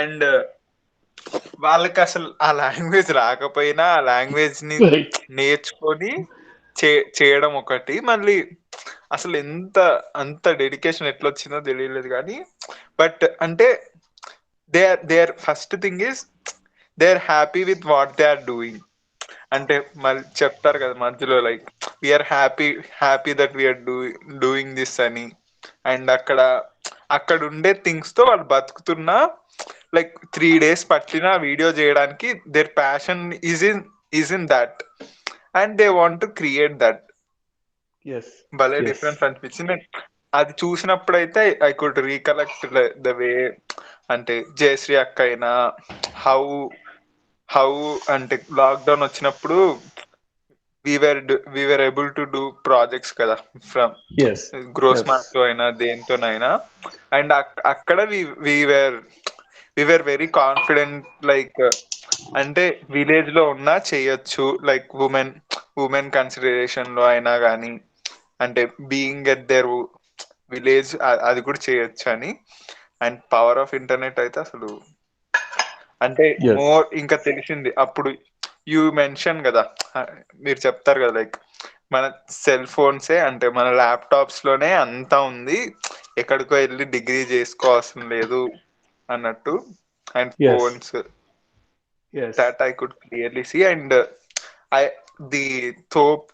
అండ్ వాళ్ళకి అసలు ఆ లాంగ్వేజ్ రాకపోయినా ఆ లాంగ్వేజ్ ని Right. నేర్చుకొని చేయడం ఒకటి. మళ్ళీ అసలు అంత డెడికేషన్ ఎట్లా వచ్చిందో తెలియలేదు కానీ, బట్ అంటే they are first thing is they are happy with what they are doing. అంటే మళ్ళీ చెప్తారు కదా మధ్యలో, like we are happy that we are doing this అని. అండ్ అక్కడ ఉండే థింగ్స్ తో వాళ్ళు బతుకుతున్నా, లైక్ 3 days పట్టిన వీడియో చేయడానికి, their passion is in that, and they want to create that. Yes. భలే Yes. డిఫరెన్స్ అనిపించింది. అది చూసినప్పుడైతే I could recollect the way, అంటే జయశ్రీ అక్క అయినా, హౌ హౌ అంటే లాక్డౌన్ వచ్చినప్పుడు we were able to do projects కదా, from Yes. Gross Yes. Mark లో అయినా దేంతోనైనా. అండ్ అక్కడ we were very confident, like అంటే విలేజ్ లో ఉన్నా చేయొచ్చు, లైక్ ఉమెన్ కన్సిడరేషన్ లో అయినా కానీ, అంటే బీయింగ్ ఎట్ దేర్ విలేజ్ అది కూడా చేయొచ్చు అని. అండ్ పవర్ ఆఫ్ ఇంటర్నెట్ అయితే అసలు, అంటే Yes. మోర్ ఇంకా తెలిసింది అప్పుడు. యూ మెన్షన్ కదా, మీరు చెప్తారు కదా, లైక్ మన సెల్ ఫోన్సే, అంటే మన ల్యాప్టాప్స్ లోనే అంతా ఉంది, ఎక్కడికో వెళ్ళి డిగ్రీ చేసుకోవాల్సిన లేదు అన్నట్టు. And Yes. Phones, Yes. That I could clearly see. And I the థోప్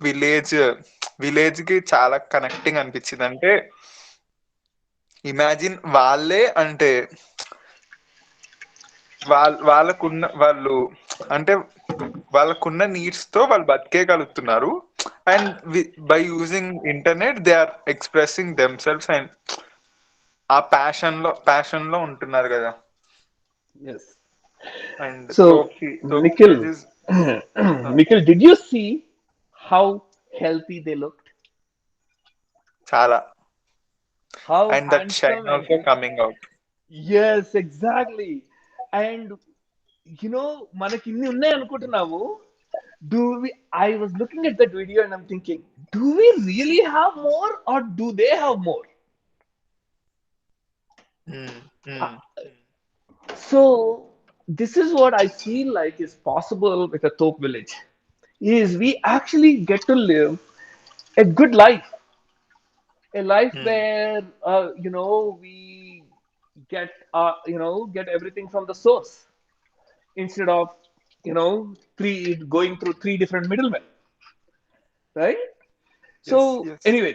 విలేజ్ కి చాలా కనెక్టింగ్ అనిపించింది. అంటే ఇమాజిన్ వాళ్ళే, అంటే వాళ్ళు అంటే వాళ్ళకున్న నీడ్స్ తో వాళ్ళు బతికేయగలుగుతున్నారు. And by using internet they are expressing themselves, and ఆ ప్యాషన్ లో ఉంటున్నారు కదా. Yes. అండ్ So, తోప్ Nikhil, village is Nikhil, did you see how healthy they looked? చాలా. How and that handsome shine and also coming out. yes, exactly. And మనకి ఇన్ని ఉన్నాయి అనుకుంటున్నాము. Do we? I was looking at that video and I'm thinking, do we really have more or do they have more? Uh, So this is what I feel like is possible with a Thop village. Is we actually get to live a good life, a life where we get everything from the source instead of three going through three different middlemen, right? Yes, So yes. anyway,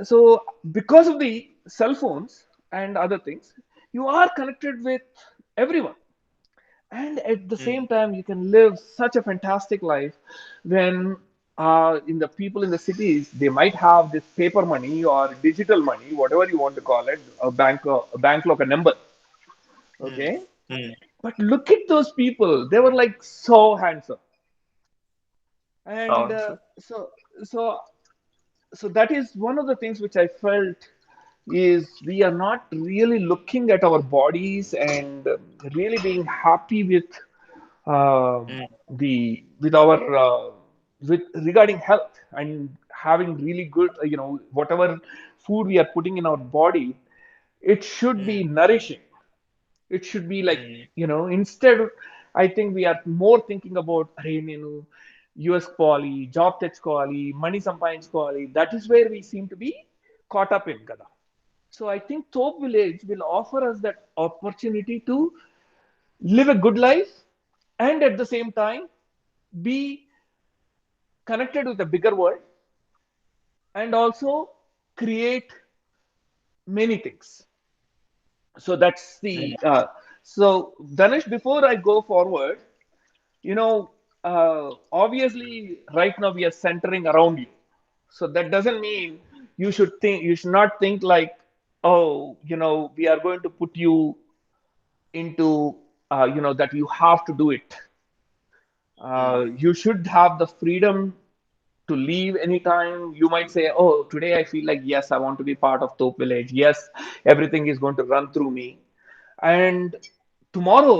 so because of the cell phones and other things, you are connected with everyone, and at the same time you can live such a fantastic life when in the people in the cities they might have this paper money or digital money, whatever you want to call it, a bank like a number, okay? But look at those people, they were like so handsome. And అవును sir. so so so that is one of the things which I felt is we are not really looking at our bodies and really being happy with the with our with regarding health and having really good whatever food we are putting in our body, it should be nourishing. It should be like, instead, I think we are more thinking about, "Arey, nenu US quali, job తెచ్చుకోవాలి, money సంపాదించుకోవాలి." That is where we seem to be caught up in kada. So I think Thop Village will offer us that opportunity to live a good life and at the same time be connected with a bigger world and also create many things. So that's the so Danish, before I go forward, obviously right now we are centering around you, so that doesn't mean you should not think like, oh, we are going to put you into that you have to do it. You should have the freedom to leave anytime. You might say, oh, today I feel like, yes, I want to be part of Top Village. Yes, everything is going to run through me. And tomorrow,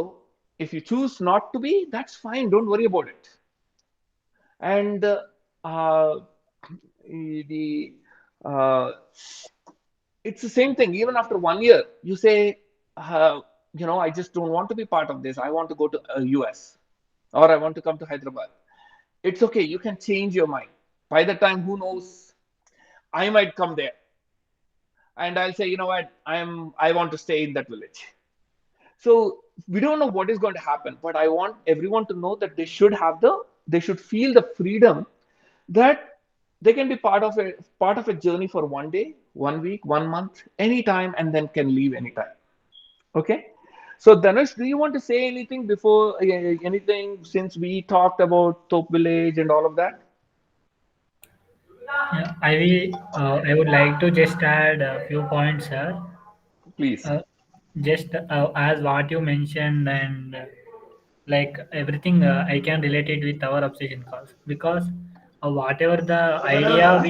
if you choose not to be, that's fine. Don't worry about it. And the uh, it's the same thing. Even after 1 year, you say, I just don't want to be part of this. I want to go to US or I want to come to Hyderabad. It's okay. You can change your mind. By the time, who knows, I might come there and I'll say, you know what, I want to stay in that village. So we don't know what is going to happen, but I want everyone to know that they should feel the freedom that They can be part of a journey for one day, 1 week, 1 month, anytime, and then can leave anytime. Okay. So Dhanush, do you want to say anything before anything, since we talked about Top Village and all of that? Yeah, I would like to just add a few points here. Please. Uh, just as what you mentioned, and like everything, I can relate it with our obsession calls, because whatever the idea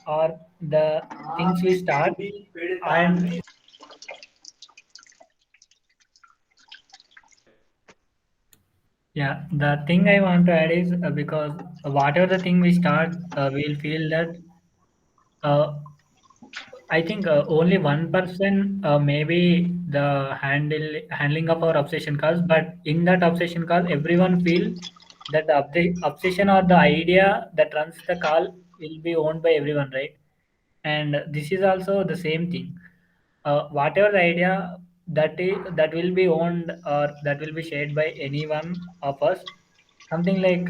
or the things we start, and yeah, the thing I want to add is because whatever the thing we start, we'll feel that uh, I think only 1% maybe the handling of our obsession calls, but in that obsession call, everyone feel that the obsession or the idea that runs the call will be owned by everyone, right? And this is also the same thing. Whatever the idea that will be owned or that will be shared by any one of us, something like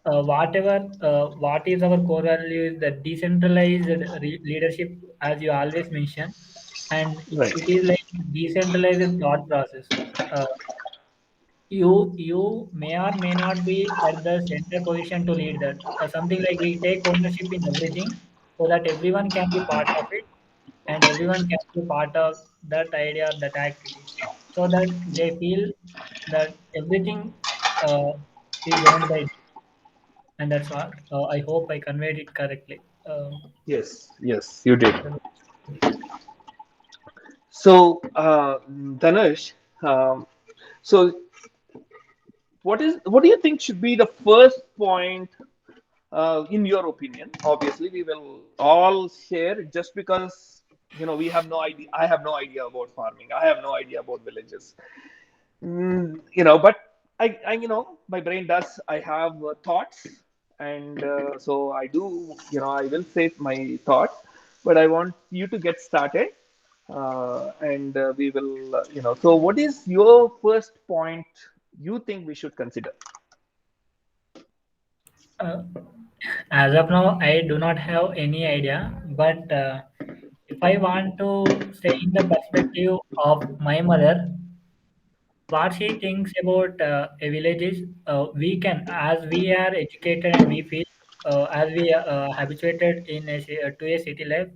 what is our core value is the decentralized leadership, as you always mention, and Right. it is like decentralized thought process. Uh, you may or may not be at the center position to lead that. Something like we take ownership in everything so that everyone can be part of it, and everyone can be part of that idea or that activity, so that they feel that everything uh, is owned by them. And that's what I hope I conveyed it correctly. Yes, yes, you did. So, Dhanush, so what do you think should be the first point, in your opinion? Obviously, we will all share, just because we have no idea. I have no idea about farming. I have no idea about villages. But my brain does. I have thoughts, and so I do. I will say my thoughts, but I want you to get started, and we will. So, what is your first point you think we should consider? Uh, as of now, I do not have any idea, but if I want to say in the perspective of my mother, what she thinks about a village is we can, as we are educated and we feel, as we are habituated to a city life,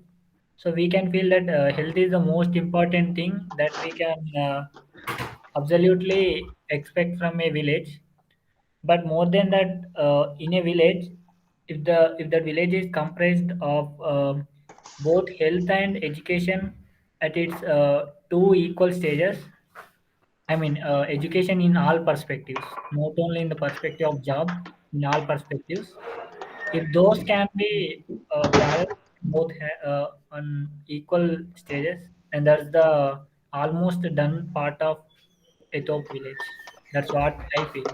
so we can feel that health is the most important thing that we can absolutely expect from a village. But more than that, in a village, if the village is comprised of both health and education at its two equal stages, I mean, education in all perspectives, not only in the perspective of job, in all perspectives. If those can be balanced both on equal stages, and that's the almost done part of a top village. That's what I feel.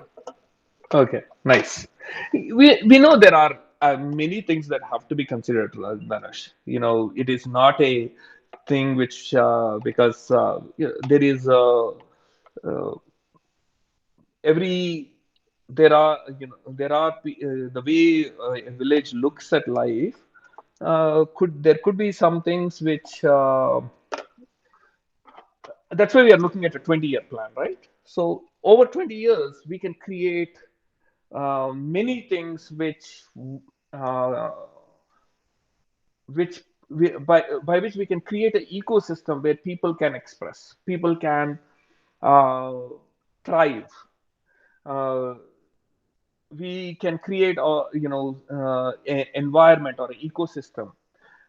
Okay, nice. We know there are many things that have to be considered, Dhanush. It is not a thing which, because there is uh, every the way a village looks at life. Could be some things which, that's why we are looking at a 20-year plan, right? So over 20 years, we can create many things uh, which by which we can create an ecosystem where people can express, people can uh, thrive. Uh, we can create a environment or an ecosystem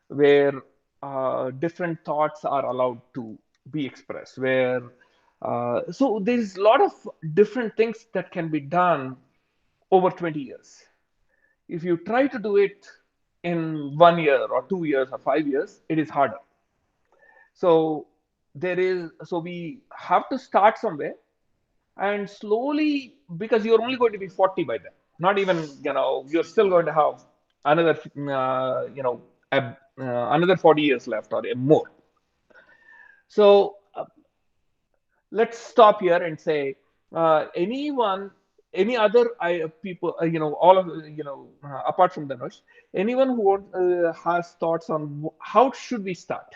where different thoughts are allowed to be expressed, where so there's a lot of different things that can be done over 20 years. If you try to do it in 1 year or 2 years or 5 years, it is harder. So we have to start somewhere, and slowly, because you're only going to be 40 by then, not even, you're still going to have another another 40 years left, or more. So let's stop here and say, anyone any other people, all of apart from Dhanush, anyone who has thoughts on how should we start?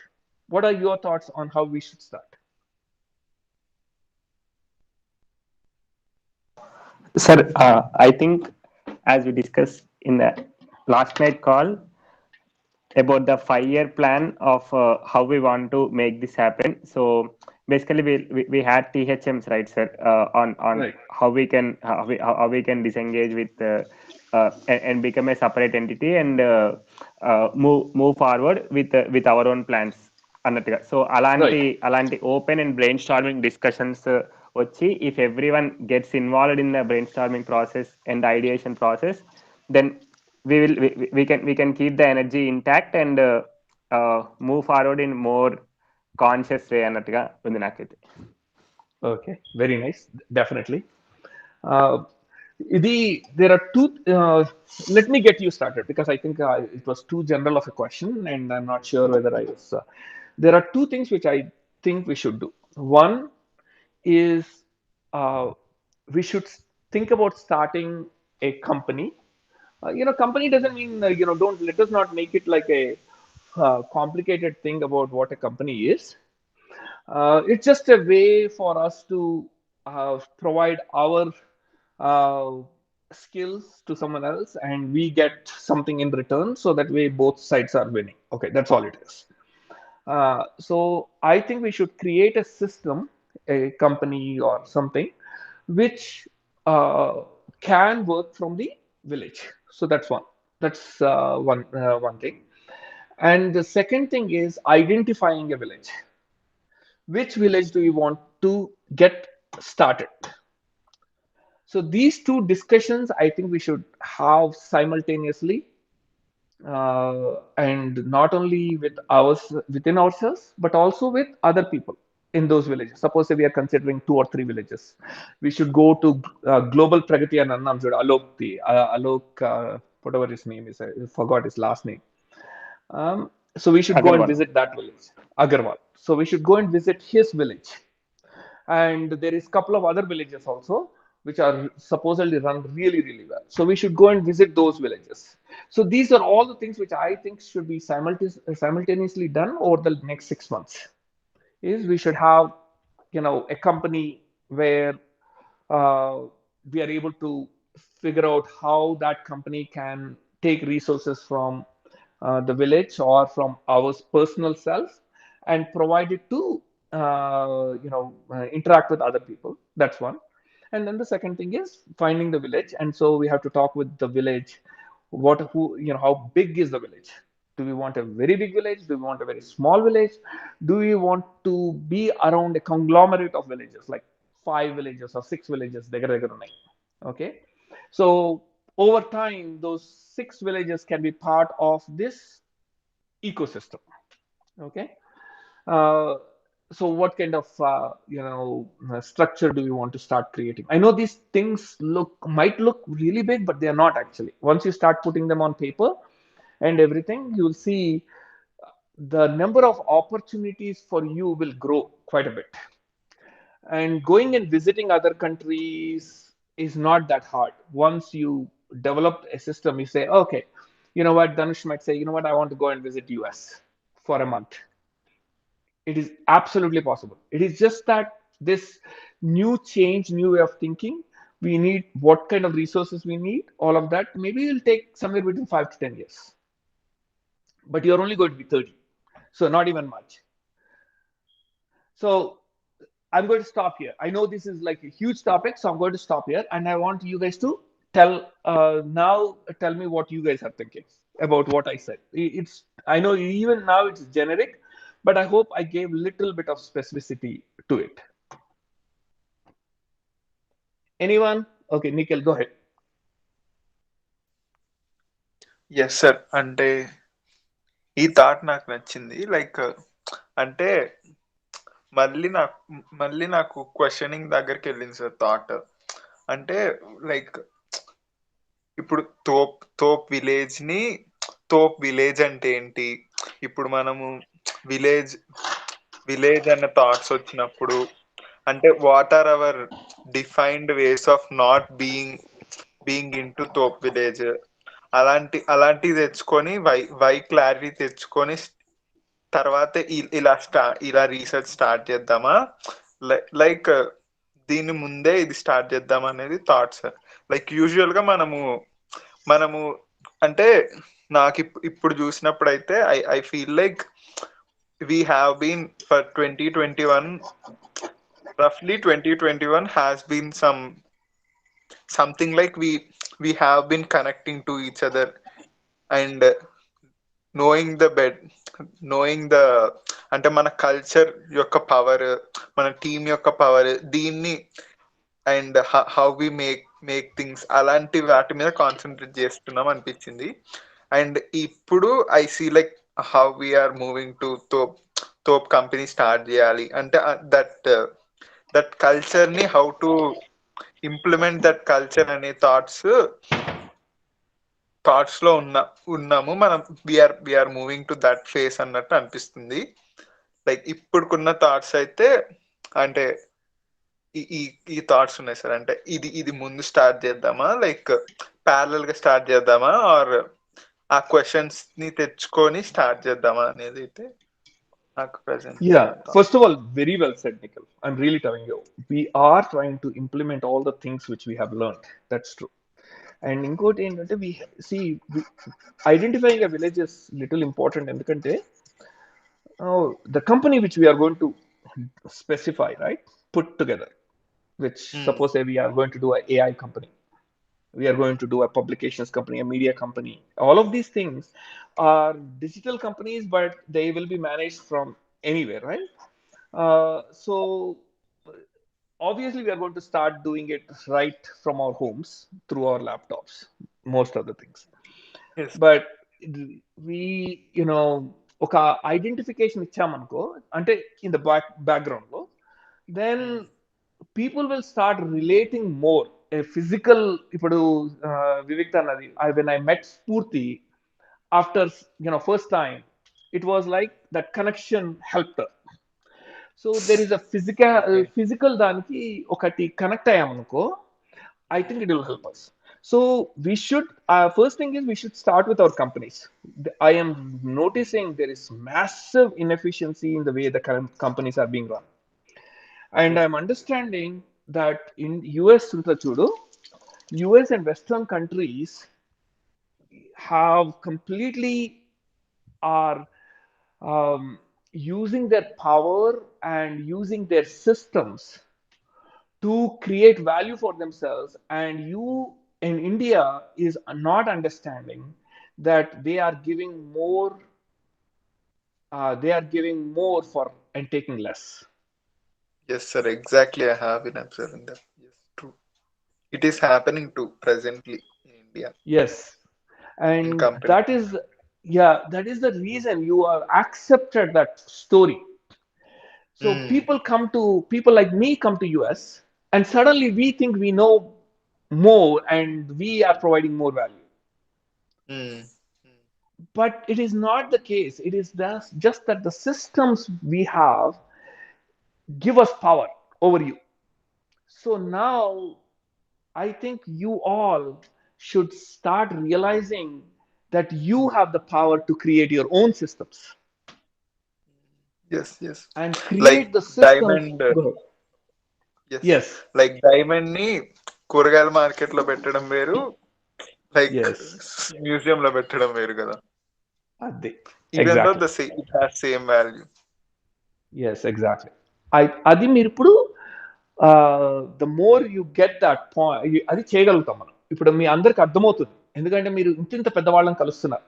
What are your thoughts on how we should start? Sir, I think as we discussed in the last night call about the 5 year plan of how we want to make this happen. So basically, we had THMs, right, sir, on Right. how we can how we can disengage with and become a separate entity and move forward with our own plans అన్నట్టుగా. So Right. అలాంటి open and brainstorming discussions వచ్చి if everyone gets involved in the brainstorming process and ideation process, then we can keep the energy intact and move forward in more conscious way అన్నట్టుగా ఉంది నాకైతే. Okay, very nice. Definitely. There are two. Let me get you started because I think it was too general of a question, and I'm not sure whether I was. There are two things which I think we should do. One is we should think about starting a company. Company doesn't mean don't let us not make it like a complicated thing about what a company is. It's just a way for us to provide our uh, skills to someone else and we get something in return, so that way both sides are winning. Okay, that's all it is. So I think we should create a system, a company or something, which can work from the village. So that's one. That's one thing. And the second thing is identifying a village. Which village do we want to get started? So these two discussions, I think we should have simultaneously, and not only within ourselves, but also with other people in those villages. Suppose we are considering 2 or 3 villages, we should go to Global Pragati and Alok, whatever his name is, I forgot his last name. So we should go and Agarwal. visit that village, Agarwal. So we should go and visit his village. And there is a couple of other villages also which are supposedly run really, really well. So we should go and visit those villages. So these are all the things which I think should be simultaneously done over the next 6 months. Is we should have, a company where we are able to figure out how that company can take resources from the village or from our personal self and provide it to interact with other people. That's one. And then the second thing is finding the village, and so we have to talk with the village. How big is the village? Do we want a very big village? Do we want a very small village? Do we want to be around a conglomerate of villages, like 5 villages or 6 villages? Okay. So over time, those 6 villages can be part of this ecosystem. Okay. So what kind of structure do we want to start creating? I know these things might look really big, but they are not actually. Once you start putting them on paper and everything, you'll see the number of opportunities for you will grow quite a bit. And going and visiting other countries is not that hard. Once you develop a system, you say, okay, you know what, Dhanush might say, I want to go and visit US for a month. It is absolutely possible. It is just that this new way of thinking, we need what kind of resources we need, all of that. Maybe it will take somewhere between 5 to 10 years. But you're only going to be 30. So not even much. So I'm going to stop here. I know this is like a huge topic, so I'm going to stop here. And I want you guys to tell me what you guys are thinking about what I said. I know even now it's generic, but I hope I gave a little bit of specificity to it. Anyone? Okay, Nikhil, go ahead. Yes, sir. అంటే ఈ thought నాకు నచ్చింది. Like అంటే మళ్ళీ నాకు questioning దగ్గరికి వెళ్ళింది sir thought. అంటే లైక్ ఇప్పుడు తోప్ విలేజ్ అంటే ఏంటి? ఇప్పుడు మనము విలేజ్ అనే థాట్స్ వచ్చినప్పుడు అంటే what are our defined ways of not being into తోప్ విలేజ్. అలాంటివి తెచ్చుకొని వై క్లారిటీ తెచ్చుకొని తర్వాత ఇలా రీసెర్చ్ స్టార్ట్ చేద్దామా, లైక్ దీని ముందే ఇది స్టార్ట్ చేద్దాం అనేది థాట్స్. లైక్ యూజువల్ గా మనము అంటే నాకు ఇప్పుడు చూసినప్పుడు అయితే I feel like we have been for 2021, roughly 2021 has been something like we have been connecting to each other and knowing the bed knowing the అంటే మన కల్చర్ యొక్క పవర్, మన టీం యొక్క పవర్, దీన్ని and how we make things, అలాంటి వాటి మీద concentrate చేస్తున్నాం అనిపించింది. అండ్ ఇప్పుడు I see like how we are moving to తోప్ కంపెనీ స్టార్ట్ చేయాలి అంటే దట్ కల్చర్ ని how to implement that culture అనే థాట్స్ లో ఉన్నాము మనం. We are moving to that phase అన్నట్టు అనిపిస్తుంది. లైక్ ఇప్పుడుకున్న థాట్స్ అయితే అంటే ఈ థాట్స్ ఉన్నాయి సార్. అంటే ఇది ముందు స్టార్ట్ చేద్దామా, లైక్ ప్యారలల్ గా స్టార్ట్ చేద్దామా, ఆర్ ఆ క్వశ్చన్స్ ని తెచ్చుకొని స్టార్ట్ చేద్దామా అనేది అయితే నాకు present. Yeah, first of all, very well said, Nikhil. I'm really telling you, we are trying to implement all the things which we have learned. That's true. And ఇంకోటి ఏంటంటే identifying a village is little important ఎందుకంటే the company which we are going to specify, right, put together, which suppose say we are going to do an AI company, we are going to do a publications company, a media company. All of these things are digital companies, but they will be managed from anywhere, right? So obviously we are going to start doing it right from our homes through our laptops, most of the things. Yes. But we, ఒక identification ఇచ్చామనుకో అంటే in the background లో, then people will start relating more. Physical ఇప్పుడు వివిక్త అన్నది, when I met Spoorthi after first time, it was like that connection help. So there is a physical దానికి ఒకటి connect అయ్యామనుకో, I think it will help us. So we should, first thing is we should start with our companies. I am noticing there is massive inefficiency in the way the current companies are being run. And I'm understanding that in US, US and Western countries have completely are using their power and using their systems to create value for themselves, and you in India is not understanding that they are giving more for and taking less. Yes sir, exactly. I have been observing that. Yes, true. It is happening too presently in India. Yes, and that is the reason you are accepted that story. So people like me come to US, and suddenly we think we know more and we are providing more value. But it is not the case. It is just that the systems we have give us power over you. So now I think you all should start realizing that you have the power to create your own systems. Yes. And create like the systems. Diamond. Go ahead. Yes. Like diamond ని కూరగాయల market లో పెట్టడం వేరు, like museum లో పెట్టడం వేరు కదా. Even though it has same value. Yes, exactly. అది మీరు ఇప్పుడు the more you get that point, అది చేయగలుగుతాం మనం. ఇప్పుడు మీ అందరికి అర్థమవుతుంది, ఎందుకంటే మీరు ఇంత పెద్దవాళ్ళని కలుస్తున్నారు,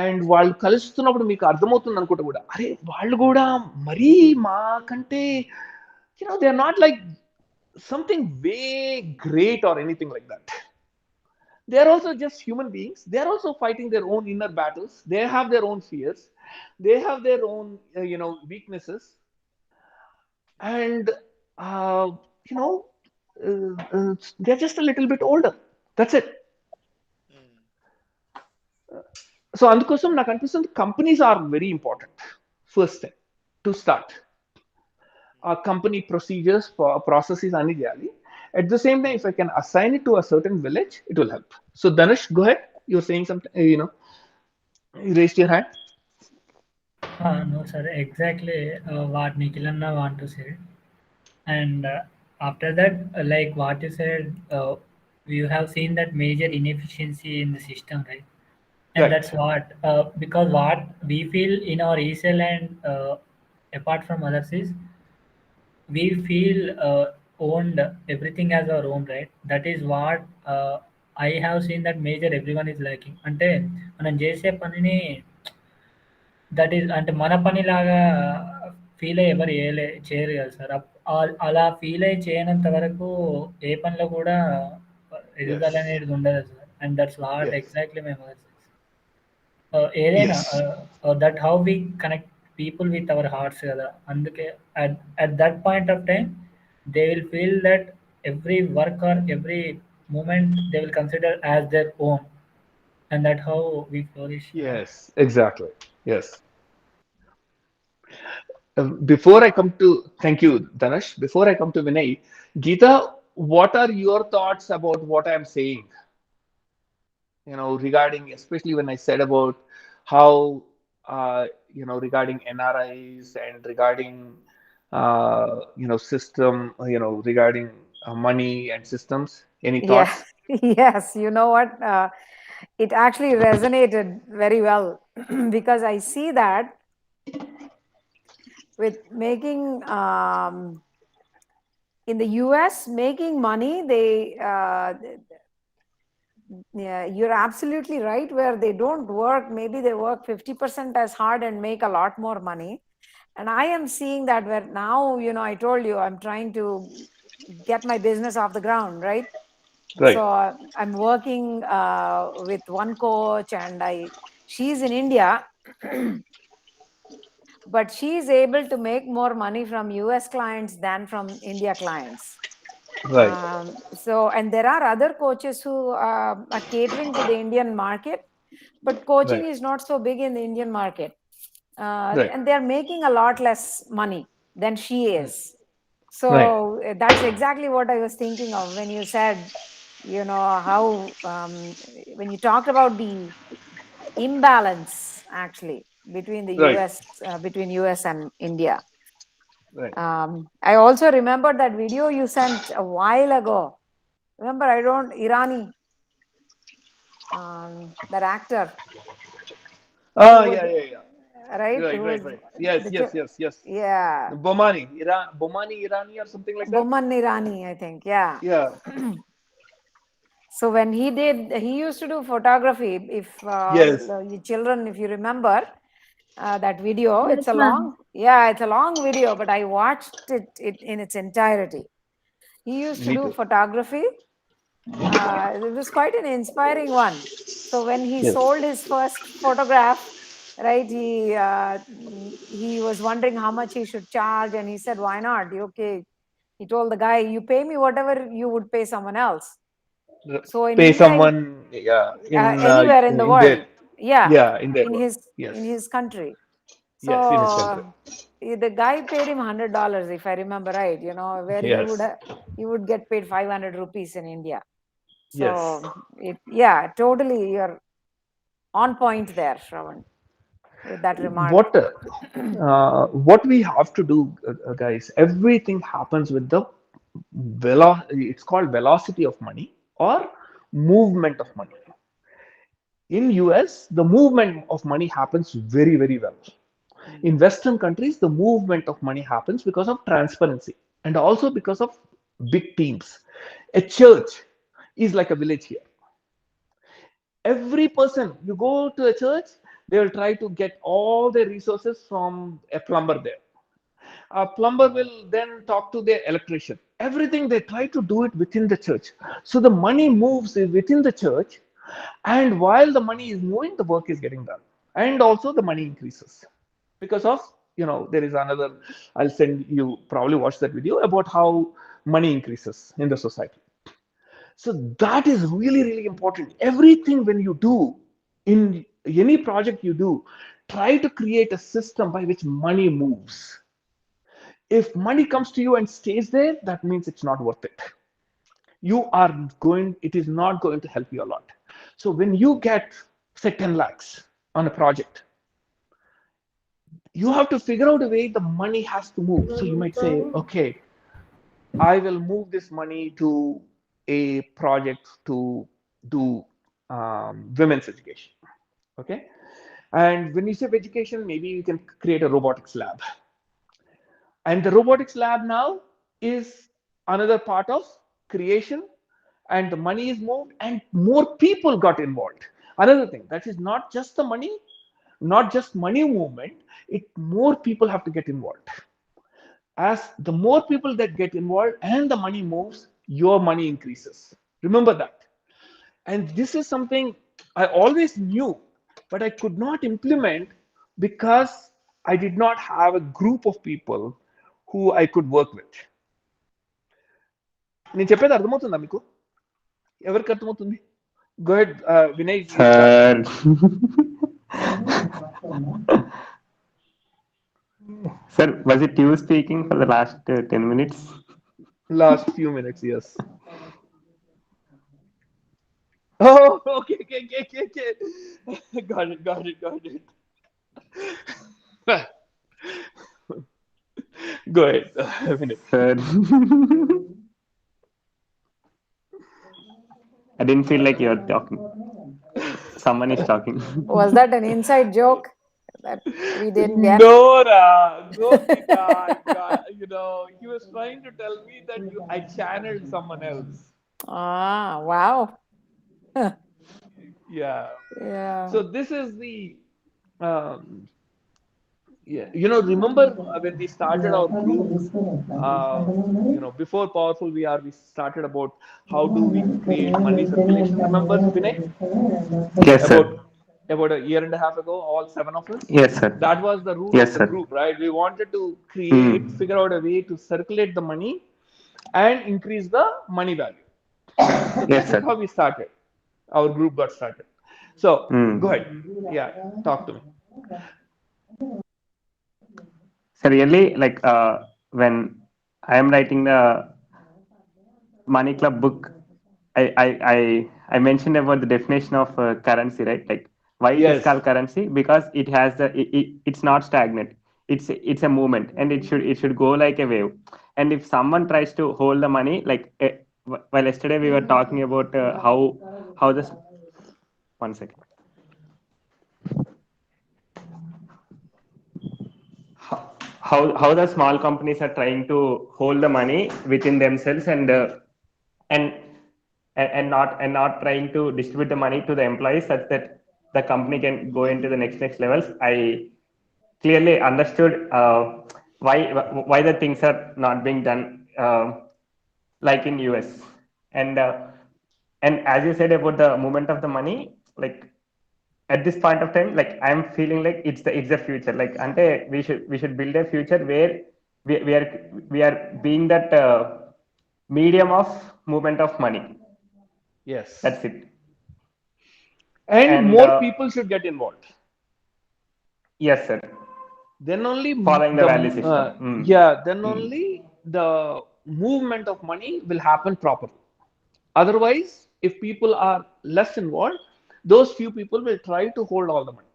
అండ్ వాళ్ళు కలుస్తున్నప్పుడు మీకు అర్థమవుతుంది అనుకుంటే కూడా, అరే వాళ్ళు కూడా మరీ మాకంటే they are not like something way great or anything like that. They are also just human beings. They are also fighting their own inner battles. They have their own fears. They have their own, weaknesses. And, they're just a little bit older. That's it. So, అందుకోసం నాకు అనిపిస్తుంది companies are very important. First step to start. company procedures for processes ani చేయాలి. At the same time, if I can assign it to a certain village, it will help. So Dhanush, go ahead. You're saying something, you raised your hand. No, sir. Exactly what Nikhilanna want to say. And after that, like what you said, you have seen that major inefficiency in the system, right? And Right. that's what because what we feel in our ESL and apart from others is we feel owned everything as our own, right? That is what I have seen that major everyone is lacking. అంటే మనం చేసే పనిని that is అంటే మన పనిలాగా feel అయ్యి ఎవరు చేయరు కదా సార్. అలా ఫీల్ అయ్యి చేయనంత వరకు ఏ పనిలో కూడా ఎదుగుదల Yes. అనేది ఉండదు సార్. And that's what Yes. Exactly మేము ఏదైనా Yes. That how we connect people with our hearts కదా. అందుకే at that point of time they will feel that every work or every moment they will consider as their own. And that how we flourish. Yes. Exactly. Yes. Before I come to, thank you, Dhanush. Before I come to Vinay, Geeta, what are your thoughts about what I'm saying? Regarding, especially when I said about how, regarding NRIs and regarding, system, regarding money and systems. Any Yeah. thoughts? Yes. You know what? It actually resonated very well because I see that with making in the US, making money, yeah, you're absolutely right. Where they don't work, maybe they work 50% as hard and make a lot more money. And I am seeing that where now, I told you I'm trying to get my business off the ground, right? Right. So I'm working with one coach, and she's in India, but she's able to make more money from US clients than from India clients. Right. And there are other coaches who are catering to the Indian market, but coaching Right. is not so big in the Indian market. Right. And they're making a lot less money than she is. Right. So that's exactly what I was thinking of when you said, how, when you talked about the imbalance actually between the Right. between US and India. Right. I also remember that video you sent a while ago. Remember, Irani, that actor who Ah, was, yeah, yeah, yeah. right, Right, who right, was right. Yes, the, yes, yes, yes. yeah, Bomani Irani or something like that. Boman Irani, I think, yeah. Yeah. So when he used to do photography. If Yes. you children, if you remember that video, Yes, it's a ma'am. long video, but I watched it in its entirety. He used to Me do too. photography. It was quite an inspiring one. So when he Yes. sold his first photograph, right, he was wondering how much he should charge, and he said, "Why not? Okay." He told the guy, "You pay me whatever you would pay someone else." So in Pay India, someone, yeah, anywhere in the in their, world, yeah, yeah, in their in work. in Yes. his country. Yes, in his country. So the guy paid him $100, if I remember right. Where Yes. he would get paid 500 rupees in India. Yes. So yeah, totally, you're on point there, Shravan, with that remark. What we have to do, guys, everything happens with the it's called velocity of money or movement of money. In US, the movement of money happens very, very well. In Western countries, the movement of money happens because of transparency and also because of big teams. A church is like a village here. Every person, you go to a church, they will try to get all their resources from a plumber there. A plumber will then talk to the electrician. Everything they try to do it within the church. So the money moves within the church, and while the money is moving, the work is getting done, and also the money increases because of there is another. I'll send you, probably watch that video about how money increases in the society. So that is really, really important. Everything when you do in any project you do, try to create a system by which money moves. If money comes to you and stays there, that means it's not worth it. It is not going to help you a lot. So when you get, say, 10 lakhs on a project, you have to figure out a way the money has to move. So you might say, okay, I will move this money to a project to do women's education. Okay. And when you say education, maybe you can create a robotics lab. And the robotics lab now is another part of creation, and the money is moved, and more people got involved. Another thing, that is not just the money, not just money movement, it more people have to get involved. As the more people that get involved and the money moves, your money increases. Remember that. And this is something I always knew, but I could not implement because I did not have a group of people who I could work with. నేను చెప్పేది అర్థమవుతుందా మీకు? ఎవరికి అర్థమవుతుంది? Go ahead, Vinay, you start. Sir. Sir, was it you speaking for the last 10 minutes? Last few minutes, yes. Oh, okay. Got it. Go ahead, Vinay. Sir. I didn't feel like you're talking. Someone is talking. Was that an inside joke that we didn't get? No, Gopika, he was trying to tell me that I channeled someone else. Ah, wow. Yeah. Yeah. So this is the, remember when we started our group, before Powerful VR, we started about how do we create money circulation. Remember, Vinay? Yes, sir. About a year and a half ago, all 7 of us. Yes, sir. That was the rule Yes, of the sir. group, right? We wanted to figure out a way to circulate the money and increase the money value. Yes, This sir. is how we started. Our group got started. So go ahead. Yeah, talk to me. So really, like when I am writing the Money Club book, I mentioned about the definition of currency, right? Like why it is Yes. called currency, because it has it's not stagnant. It's a movement, and it should go like a wave. And if someone tries to hold the money, like well, yesterday we were talking about how this. One second. How the small companies are trying to hold the money within themselves and not trying to distribute the money to the employees such that the company can go into the next levels. I clearly understood why the things are not being done like in US. And as you said about the movement of the money, like at this point of time, like I'm feeling like it's the future. Like ante we should build a future where we are being that medium of movement of money. Yes. That's it. And more people should get involved. Yes, sir. Then only Following the value system. Then only the movement of money will happen properly. Otherwise, if people are less involved, those few people will try to hold all the money.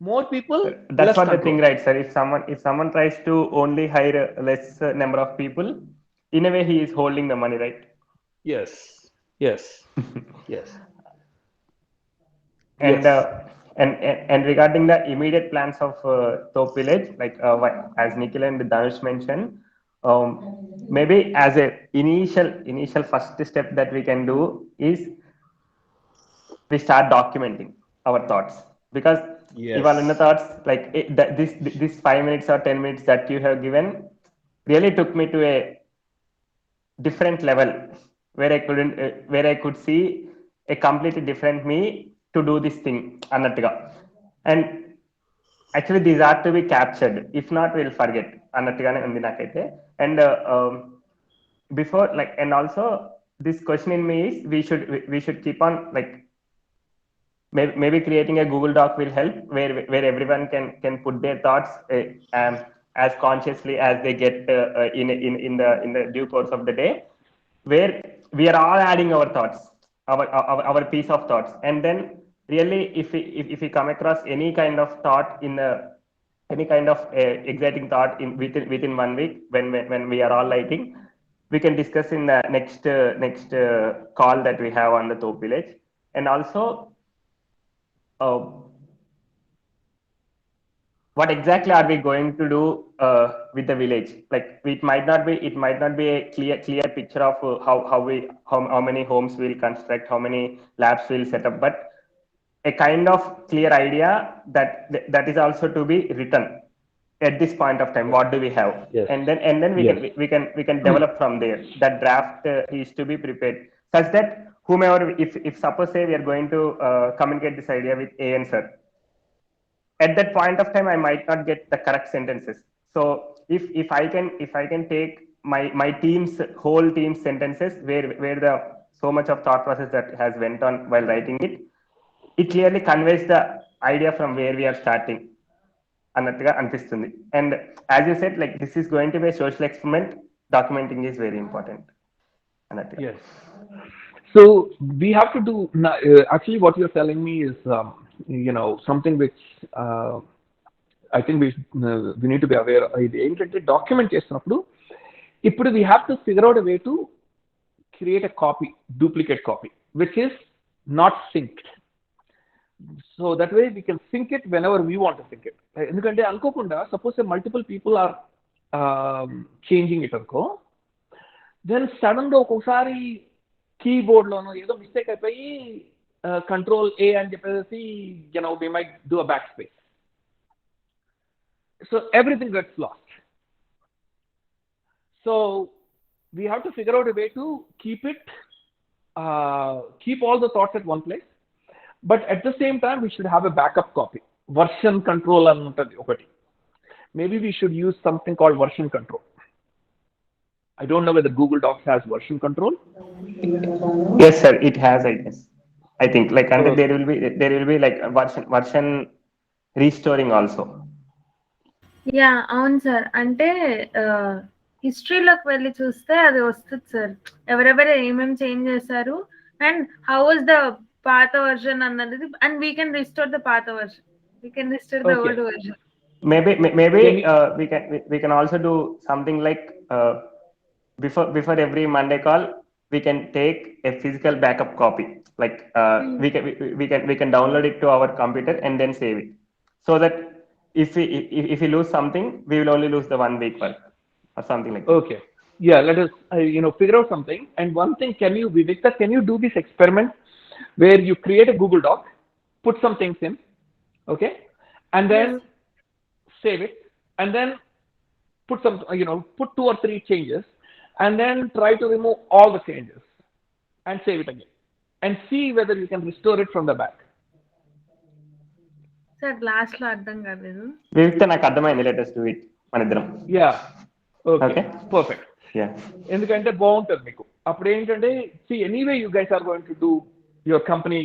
More people, that's less what control. The thing, right, sir? If someone tries to only hire a less number of people, in a way he is holding the money, right? Yes. And regarding the immediate plans of Thop Village, like as Nikhil and Dhanush mentioned, maybe as a initial first step that we can do is we start documenting our thoughts, because even in the thoughts, like this 5 minutes or 10 minutes that you have given really took me to a different level where I could see a completely different me to do this thing annattuga. And actually these are to be captured, if not we'll forget annattugaane undi nakaithe. And before, like, and also this question in me is we should keep on, like, maybe creating a Google Doc will help where everyone can put their thoughts as consciously as they get in the due course of the day, where we are all adding our thoughts, our piece of thoughts. And then really, if we come across any kind of thought in any kind of exciting thought within 1 week, when we are all lighting, we can discuss in the next call that we have on the Thop village. And also, uh, what exactly are we going to do with the village? Like, it might not be a clear picture of how many homes we'll construct, how many labs we'll set up, but a kind of clear idea that is also to be written at this point of time. What do we have? Yes. And then Yes. we can develop from there. That draft is to be prepared such that whomever, if suppose say we are going to communicate this idea with A and sir, at that point of time I might not get the correct sentences. So if I can take my team's whole team's sentences, where the so much of thought process that has went on while writing it, it clearly conveys the idea from where we are starting అన్నట్టుగా అనిపిస్తుంది. And as you said, like, this is going to be a social experiment, documenting is very important అన్నట్టుగా. Yes. So we have to do, actually what you're telling me is, something which I think we need to be aware of. ఏంటంటే document చేస్తున్నప్పుడు ఇప్పుడు we have to figure out a way to create a copy, duplicate copy, which is not synced. So that way we can sync it whenever we want to sync it. ఎందుకంటే అనుకోకుండా suppose multiple people are changing it అనుకో, then sudden గా ఒక్కొక్కసారి keyboard లోనో ఏదో mistake అయిపోయి control A అని చెప్పేసి we might do a backspace. So everything gets lost. So we have to figure out a way to keep all the thoughts at one place, but at the same time we should have a backup copy. Version control anuntadi okati. Maybe we should use something called version control. I don't know whether Google Docs has version control. Yes sir, it has, I guess. I think, like, and there will be like a version restoring also. Yeah అవును sir. అంటే హిస్టరీలోకి వెళ్ళి చూస్తే అది వస్తుంది sir, ఎవరెవరు ఏమేమి change చేశారు and how is the పాత వర్షన్ అన్నది, and we can restore the పాత version, we can restore the old version. Maybe we can also do something like, before every Monday call we can take a physical backup copy. Like, we can download it to our computer and then save it, so that if we lose something, we will only lose the 1 week work or something like that. Okay. Yeah, let us figure out something. And one thing, Vivekta, can you do this experiment where you create a Google Doc, put some things in, okay, and then save it, and then put some, put 2 or 3 changes, and then try to remove all the changes and save it again, and see whether you can restore it from the back. Sir last లో అర్థం కాలేదు. వివిక్త, నాకు అర్థమైంది. Let us do it మనిద్దరం. Yeah. Okay. Perfect. Yeah. ఎందుకంటే బాగుంటుంది మీకు. అప్పుడు ఏంటంటే, see, anyway you guys are going to do your company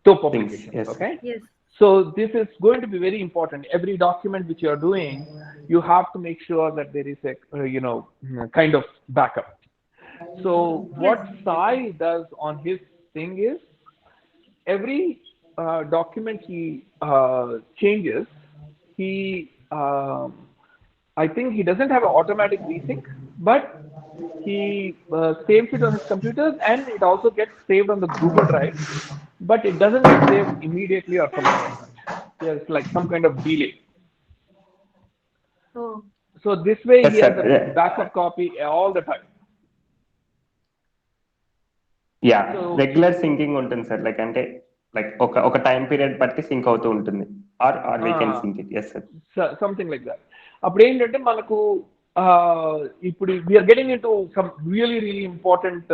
Thop publication. Yes. Okay? Yes. So this is going to be very important. Every document which you are doing, you have to make sure that there is a kind of backup. So what Sai does on his thing is, every document he changes, he I think he doesn't have an automatic resync, but he saves it on his computer, and it also gets saved on the Google Drive, but it doesn't get saved immediately or something like that. There's like some kind of delay. Oh. So this way Yes, he has sir. a backup copy all the time. Yeah, So, regular syncing ఉంటుంది sir. Like అంటే, like ఒక time period బట్టి sync అవుతూ ఉంటుంది, are we can sync it. Yes sir. Something like that. అప్పుడు ఏంటంటే మనకు ఇప్పుడు we're getting into some really important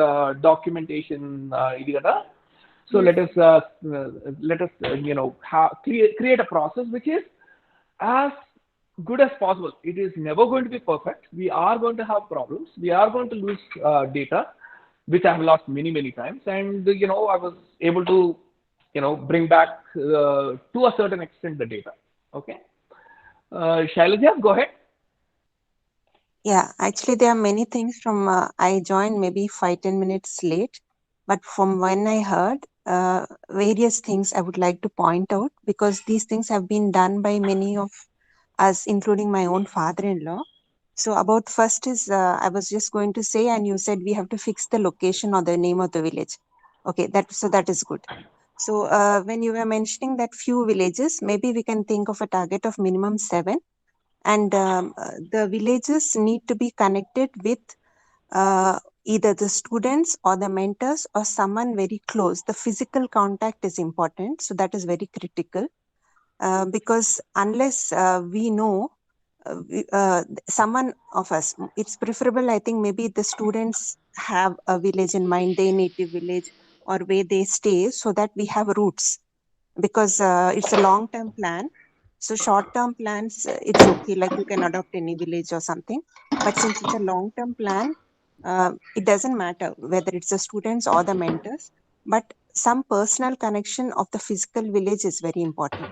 documentation ఇది కదా. సో let us create a process which is as good as possible. It is never going to be perfect. We are going to have problems. We are going to lose data, which I have lost many times. And I was able to bring back to a certain extent the data. Okay. Shailaja, go ahead. Yeah, actually, there are many things from I joined maybe 5-10 minutes late, but from when I heard various things I would like to point out because these things have been done by many of us, including my own father-in-law. So about first is I was just going to say, and you said we have to fix the location or the name of the village. Okay, that is good. So when you were mentioning that few villages, maybe we can think of a target of minimum 7, and the villages need to be connected with either the students or the mentors or someone very close. The physical contact is important, so that is very critical because unless we know someone of us, it's preferable, I think, maybe the students have a village in mind, their native village or where they stay, so that we have roots because it's a long term plan. So short term plans, it's okay, like you can adopt any village or something. But since it's a long term plan, it doesn't matter whether it's the students or the mentors, but some personal connection of the physical village is very important.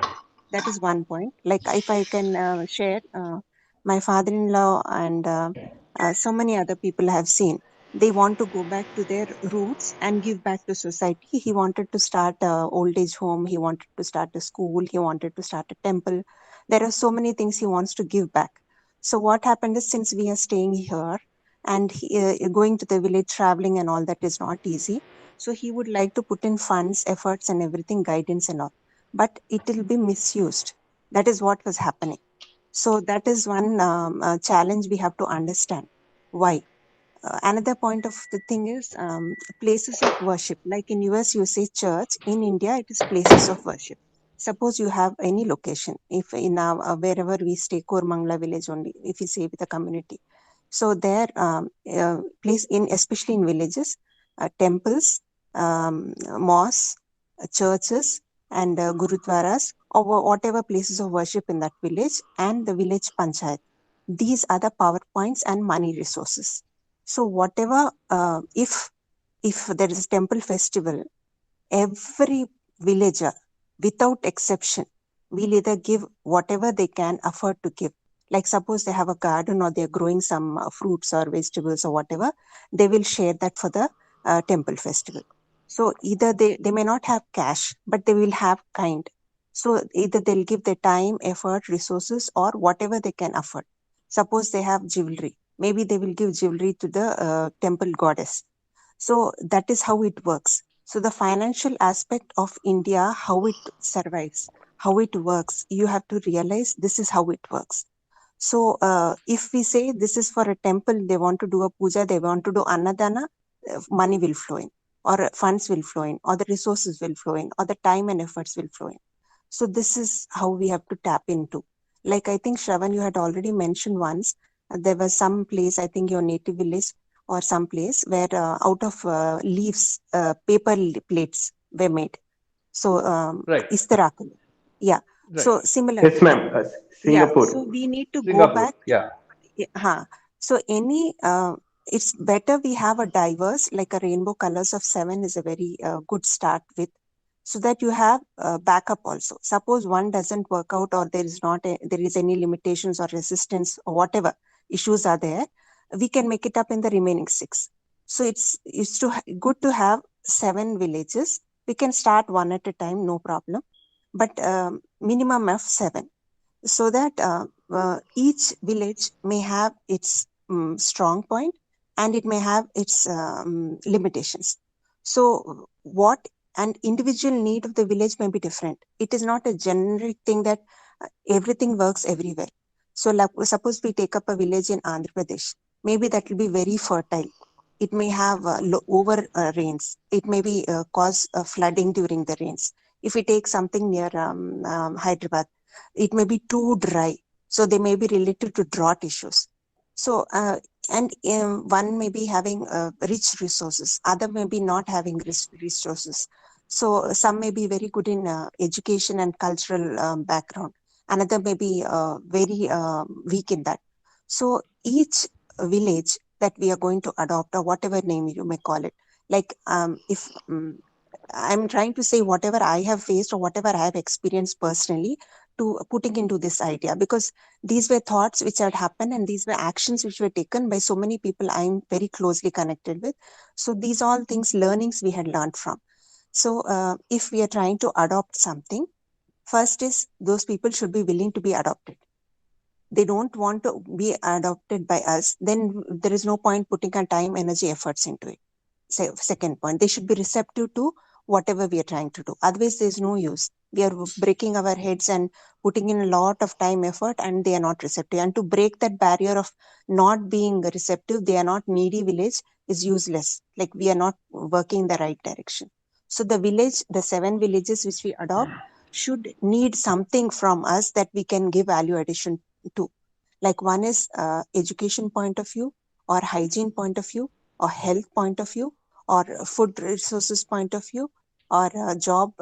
That is one point. Like if I can share, my father-in-law and so many other people have seen, they want to go back to their roots and give back to society. He wanted to start a old age home. He wanted to start a school. He wanted to start a temple. There are so many things he wants to give back. So what happened is, since we are staying here and going to the village, traveling and all that is not easy. So he would like to put in funds, efforts and everything, guidance and all, but it will be misused. That is what was happening. So that is one challenge we have to understand. Why? Another point of the thing is places of worship. Like in US, you say church. In India, it is places of worship. Suppose you have any location, if in our, wherever we stay, Kormangla village only, if we say with the community. So there, place in, especially in villages, temples, mosques, churches, and gurudwaras, or whatever places of worship in that village, and the village panchayat. These are the power points and money resources. So whatever, if there is a temple festival, every villager, without exception, will either give whatever they can afford to give. Like suppose they have a garden or they're growing some fruits or vegetables or whatever, they will share that for the temple festival. So either they may not have cash, but they will have kind. So either they'll give their time, effort, resources, or whatever they can afford. Suppose they have jewelry, maybe they will give jewelry to the temple goddess. So that is how it works. So the financial aspect of India, how it survives, how it works, you have to realize this is how it works. So if we say this is for a temple, they want to do a puja, they want to do annadana, money will flow in, or funds will flow in, or the resources will flow in, or the time and efforts will flow in. So this is how we have to tap into. Like I think Shravan, you had already mentioned once, there was some place, I think your native village or some place where out of leaves, paper plates were made. So Right, Istarakulu. Yeah. right. So similar. Yes, ma'am. Yeah. Singapore. So we need to go Singapore, back. yeah. Huh. So any, it's better we have a diverse, like a rainbow colors of 7 is a very good start with, so that you have backup also. Suppose one doesn't work out, or there is not there is any limitations or resistance or whatever issues are there, we can make it up in the remaining 6. So it's good to have 7 villages. We can start one at a time, no problem, but minimum of 7, so that each village may have its strong point and it may have its limitations. So what and individual need of the village may be different. It is not a generic thing that everything works everywhere. So like, suppose we take up a village in Andhra Pradesh, maybe that will be very fertile. It may have over rains. It may be cause flooding during the rains. If we take something near Hyderabad, it may be too dry, so they may be related to drought issues. So and one may be having rich resources, other may be not having rich resources. So some may be very good in education and cultural background, another may be very weak in that. So each village that we are going to adopt, or whatever name you may call it, like if I'm trying to say whatever I have faced or whatever I have experienced personally, to putting into this idea, because these were thoughts which had happened and these were actions which were taken by so many people I'm very closely connected with. So these all things, learnings we had learned from. So if we are trying to adopt something, first is those people should be willing to be adopted. They don't want to be adopted by us, then there is no point putting our time, energy, efforts into it. Second point, they should be receptive to whatever we are trying to do. Otherwise, there's no use. We are breaking our heads and putting in a lot of time, effort, and they are not receptive. And to break that barrier of not being receptive, they are not needy village, is useless. Like we are not working in the right direction. So the village, the 7 villages which we adopt, should need something from us that we can give value addition to. Like one is education point of view, or hygiene point of view, or health point of view, or food resources point of view, or job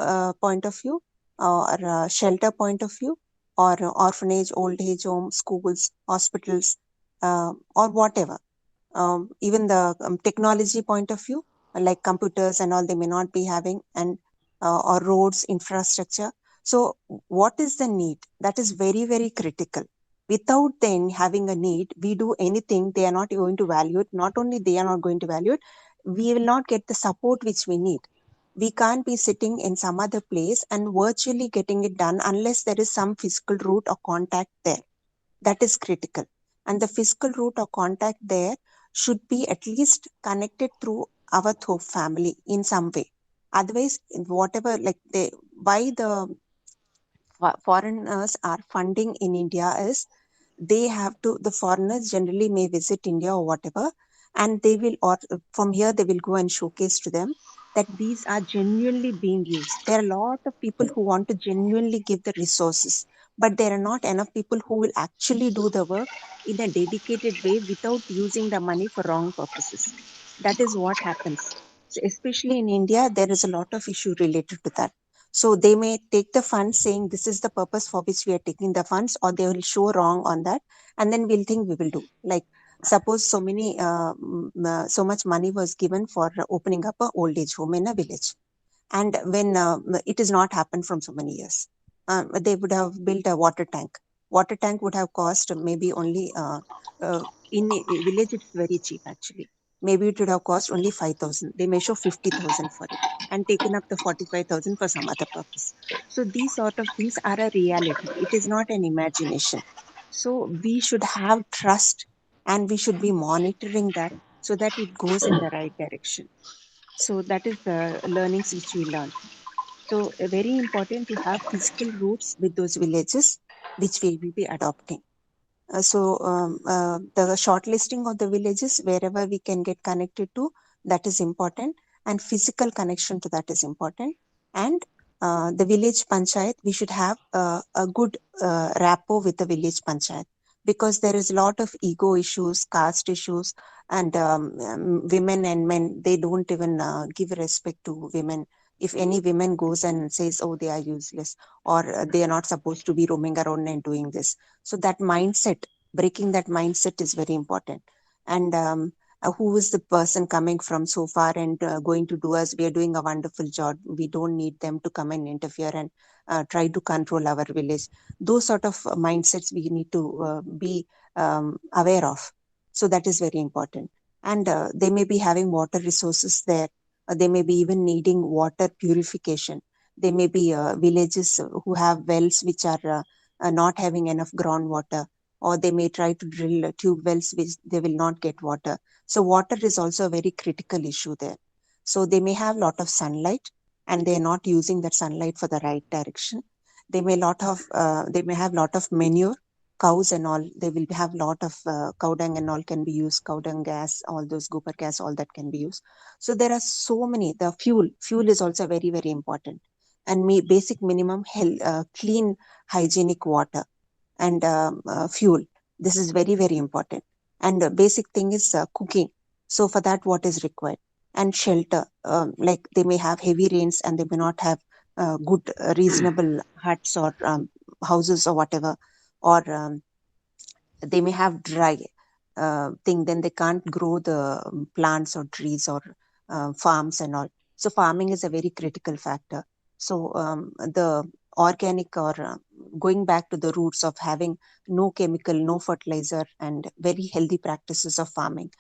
point of view, or shelter point of view, or orphanage, old age home, schools, hospitals, or whatever. Even the technology point of view, like computers and all, they may not be having, and or roads, infrastructure. So what is the need? That is very, very critical. Without then having a need, we do anything, they are not going to value it. Not only they are not going to value it, we will not get the support which we need. We can't be sitting in some other place and virtually getting it done unless there is some physical route or contact there. That is critical. And the physical route or contact there should be at least connected through our Thop family in some way. Otherwise, whatever, like why the foreigners are funding in India is, they have to, the foreigners generally may visit India or whatever, and they will, or from here they will go and showcase to them that these are genuinely being used. There are a lot of people who want to genuinely give the resources, but there are not enough people who will actually do the work in a dedicated way without using the money for wrong purposes. That is what happens. So especially in India, there is a lot of issue related to that. So they may take the funds saying this is the purpose for which we are taking the funds, or they will show wrong on that, and then we'll think we will do. Like suppose so much money was given for opening up a old age home in a village, and when it has not happened from so many years, they would have built a water tank. Water tank would have cost maybe only in a village it's very cheap actually. Maybe it would have cost only 5,000. They may show 50,000 for it and taken up the 45,000 for some other purpose. So these sort of things are a reality. It is not an imagination. So we should have trust, and we should be monitoring that so that it goes in the right direction. So that is the learnings which we learn. So very important to have physical roots with those villages which we will be adopting. The shortlisting of the villages wherever we can get connected to, that is important, and physical connection to that is important. And the village panchayat, we should have a good rapport with the village panchayat, because there is a lot of ego issues, caste issues, and women and men, they don't even give respect to women. If any women goes and says, oh, they are useless, or they are not supposed to be roaming around and doing this. So that mindset, breaking that mindset is very important. And who is the person coming from so far and going to do us? We are doing a wonderful job. We don't need them to come and interfere and try to control our village. Those sort of mindsets we need to be aware of. So that is very important. And they may be having water resources there. They may be even needing water purification. There may be villages who have wells which are not having enough groundwater, or they may try to drill tube wells which they will not get water. So water is also a very critical issue there. So they may have lot of sunlight, and they are not using that sunlight for the right direction. They may have lot of manure, cows and all. They will have lot of cow dung and all can be used, cow dung gas, all those gobar gas, all that can be used. So there are so many. The fuel is also very, very important, and basic minimum clean hygienic water and fuel. This is very, very important. And basic thing is cooking. So for that, what is required? And shelter. Like they may have heavy rains and they may not have good, reasonable huts or houses or whatever. Or they may have dry thing, then they can't grow the plants or trees or farms and all. So farming is a very critical factor. So the organic or going back to the roots of having no chemical, no fertilizer, and very healthy practices of farming.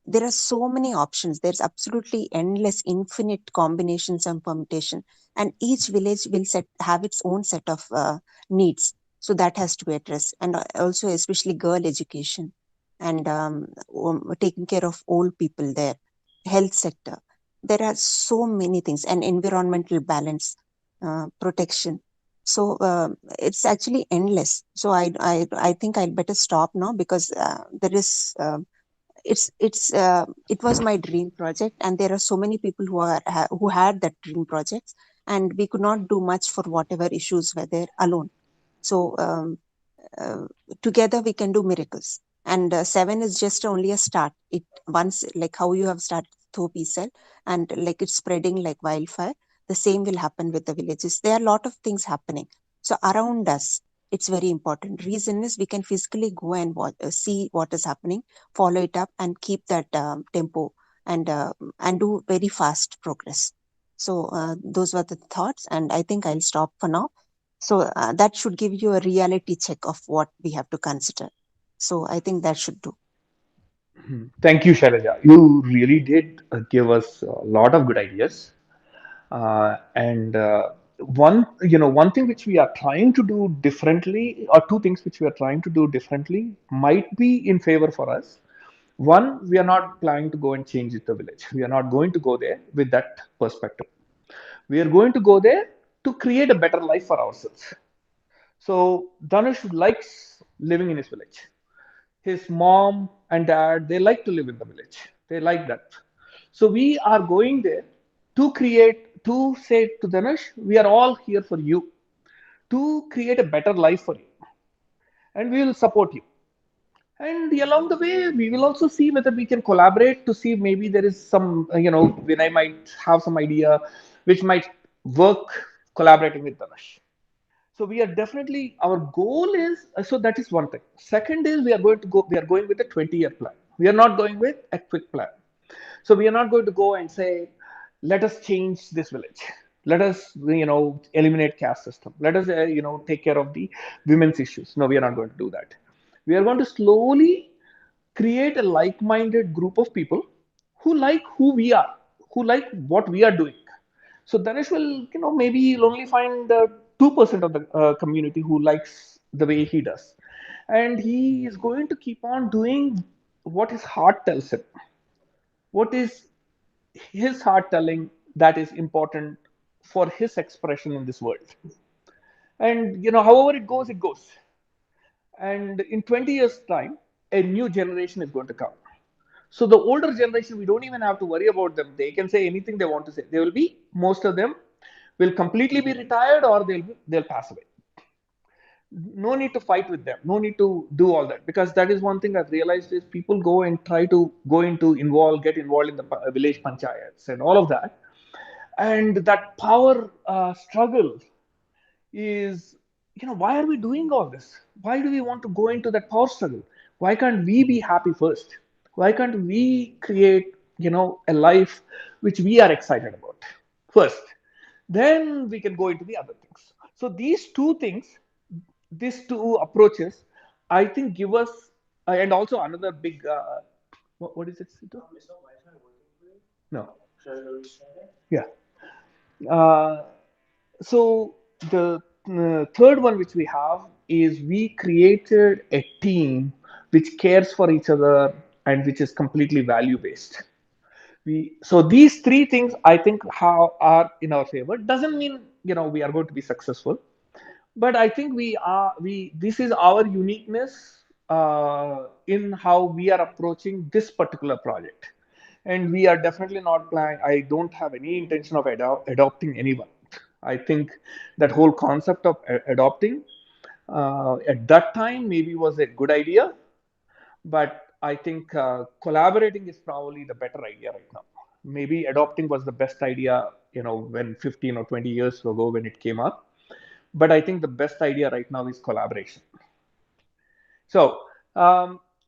There are so many options. There's absolutely endless, infinite combinations and permutation, and each village will have its own set of needs. So that has to be addressed, and also especially girl education and taking care of old people there, health sector. There are so many things, and environmental balance, protection. So it's actually endless. So I think I'll better stop now because there is. It was my dream project, and there are so many people who had that dream projects, and we could not do much for whatever issues were there alone. So uh, together we can do miracles. And 7 is just only a start. It once, like how you have started Thop Ecell, and like it's spreading like wildfire. The same will happen with the villages. There are a lot of things happening. So around us, it's very important. Reason is we can physically go and see what is happening, follow it up, and keep that tempo, and do very fast progress. So those were the thoughts, and I think I'll stop for now. So that should give you a reality check of what we have to consider. So I think that should do. Thank you, Shailaja. You really did give us a lot of good ideas. And one thing which we are trying to do differently, or two things which we are trying to do differently, might be in favor for us. One, we are not planning to go and change the village. We are not going to go there with that perspective. We are going to go there to create a better life for ourselves. So Dhanush likes living in his village. His mom and dad, they like to live in the village. They like that. So we are going there to create, to say to Dhanush, we are all here for you, to create a better life for you, and we will support you. And along the way, we will also see whether we can collaborate to see maybe there is some, when I might have some idea which might work collaborating with Dhanush. So we are definitely, our goal is, so that is one thing. Second is we are going with a 20-year plan. We are not going with a quick plan. So we are not going to go and say, let us change this village. Let us, eliminate caste system. Let us, take care of the women's issues. No, we are not going to do that. We are going to slowly create a like-minded group of people who like who we are, who like what we are doing. So Dhanush will, maybe he'll only find 2% of the community who likes the way he does. And he is going to keep on doing what his heart tells him. What is his heart telling that is important for his expression in this world. And, however it goes, it goes. And in 20 years' time, a new generation is going to come. So the older generation, we don't even have to worry about them. They can say anything they want to say. They will be, most of them will completely be retired, or they'll pass away. No need to fight with them. No need to do all that, because that is one thing I've realized is people go and try to get involved in the village panchayats and all of that, and that power struggle is, why are we doing all this? Why do we want to go into that power struggle? Why can't we be happy first? Why can't we create, a life which we are excited about first? Then we can go into the other things. So these two things, these two approaches, I think give us, and also another big, what is it, Sito? No. Yeah. Uh, so the third one which we have is we created a team which cares for each other and which is completely value based. So these three things I think how are in our favor. Doesn't mean we are going to be successful, but I think we this is our uniqueness in how we are approaching this particular project. And we are definitely not planning, I don't have any intention of adopting anyone. I think that whole concept of adopting at that time maybe was a good idea, but I think collaborating is probably the better idea right now. Maybe adopting was the best idea, when 15 or 20 years ago when it came up. But I think the best idea right now is collaboration. So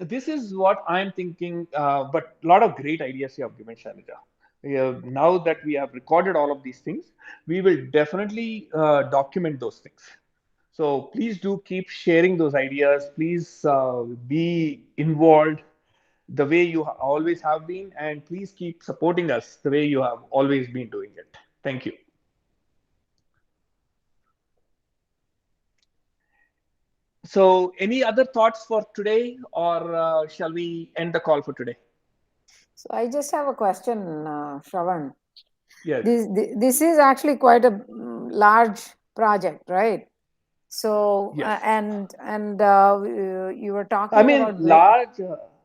this is what I'm thinking. But a lot of great ideas you have given, Shailaja. Now that we have recorded all of these things, we will definitely document those things. So please do keep sharing those ideas. Please be involved the way you always have been, and please keep supporting us the way you have always been doing it. Thank you. So, any other thoughts for today, or shall we end the call for today? So I just have a question, Shravan. Yes. This is actually quite a large project, right? So Yes. you were I talking mean, about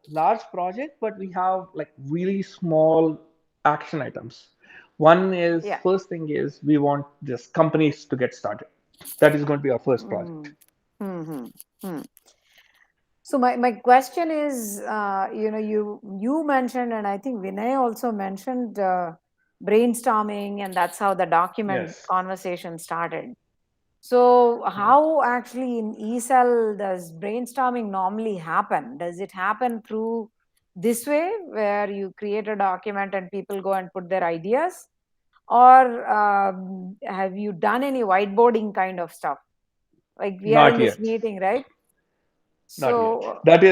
large project, but we have like really small action items. One is yeah. first thing is we want just companies to get started. That is going to be our first project. Mm-hmm. Hmm. So my question is, you mentioned, and I think Vinay also mentioned brainstorming, and that's how the document Yes. conversation started. So Yeah. how actually in Ecell does brainstorming normally happen? Does it happen through this way, where you create a document and people go and put their ideas, or have you done any whiteboarding kind of stuff? Like we are in Not this yet. meeting, right? Not yet. So, That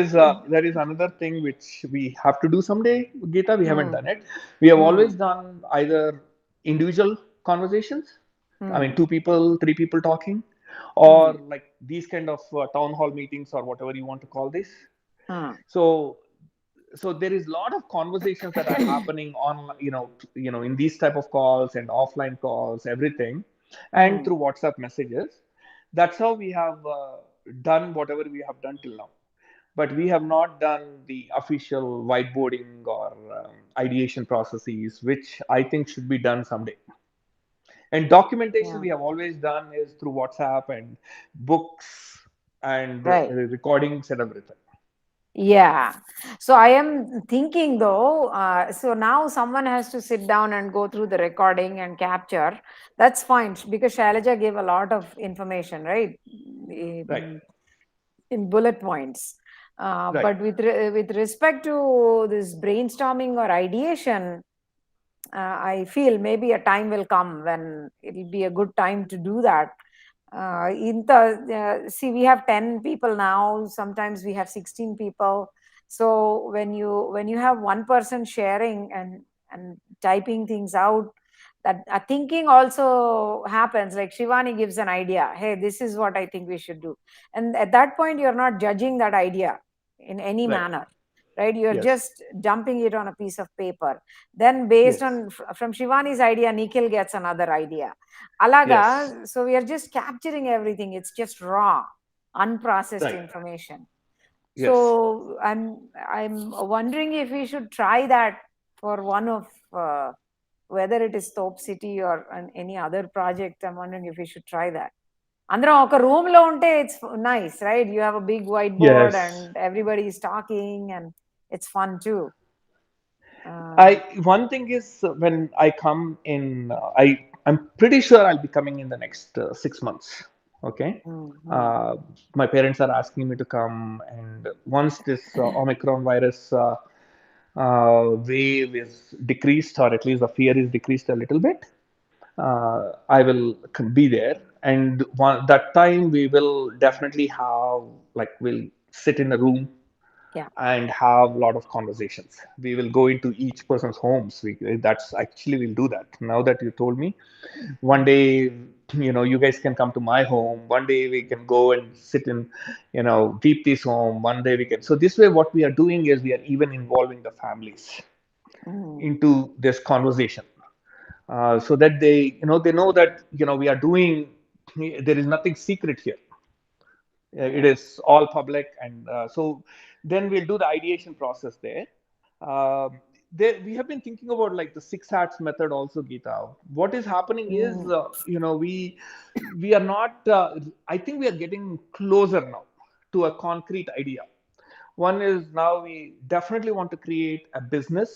is another thing which we have to do someday, Geeta. We haven't hmm, done it. We have hmm, always done either individual conversations. I mean, hmm, two people, three people talking, hmm, or like these kind of town hall meetings or whatever you want to call this. hmm, So there is a lot of conversations that are happening on in these type of calls and offline calls, everything, and hmm. through WhatsApp messages. That's how we have done whatever we have done till now, but we have not done the official whiteboarding or ideation processes, which I think should be done someday. And documentation Yeah, we have always done is through WhatsApp and books and right. recordings and everything. Yeah. So I am thinking though, so now someone has to sit down and go through the recording and capture. That's fine because Shailaja gave a lot of information, right? Right. In bullet points. Right. But with respect to this brainstorming or ideation, I feel maybe a time will come when it'll be a good time to do that. See, we have 10 people now. Sometimes we have 16 people. So when you have one person sharing and typing things out, that thinking also happens. Like Shivani gives an idea. Hey, this is what I think we should do, and at that point, you're not judging that idea in any Right. manner, right? You're Yes. just dumping it on a piece of paper. Then based Yes. on from Shivani's idea, Nikhil gets another idea. Alaga, Yes. so we are just capturing everything. It's just raw, unprocessed Right. information. Yes. So I'm wondering if we should try that for one of whether it is Thop City or any other project. I'm wondering if we should try that. అందరం ఒక room లో ఉంటే it's nice, right? You have a big whiteboard and Yes. everybody is talking and it's fun too. I One thing is when I come in, I'm pretty sure I'll be coming in the next 6 months. Okay. Mhm. Uh, my parents are asking me to come, and once this Omicron virus wave is decreased, or at least the fear is decreased a little bit, I will be there. And that time we will definitely have, like, we'll sit in a room Yeah. and have a lot of conversations. We will go into each person's homes. That's actually, we'll do that. Now that you told me, one day, you guys can come to my home. One day we can go and sit in, Deepti's home. One day we can. So this way, what we are doing is we are even involving the families Mm. into this conversation, so that they know that we are doing. There is nothing secret here. It Yeah. is all public, and so then we'll do the ideation process there. Um, we have been thinking about like the six hats method also, Geeta. What is happening is, Mm. we are not. I think we are getting closer now to a concrete idea. One is now we definitely want to create a business.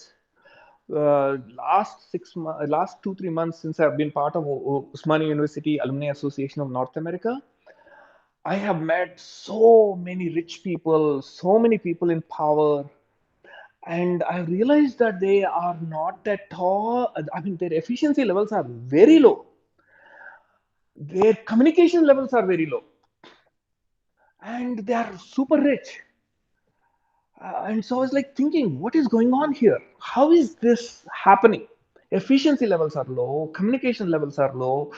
Last 2 3 months since I've been part of Usmania University Alumni Association of North America, I have met so many rich people, so many people in power, And I realized that they are not at all, I mean, their efficiency levels are very low, their communication levels are very low, and they are super rich. And so I was like thinking, what is going on here? How is this happening? Efficiency levels are low, communication levels are low,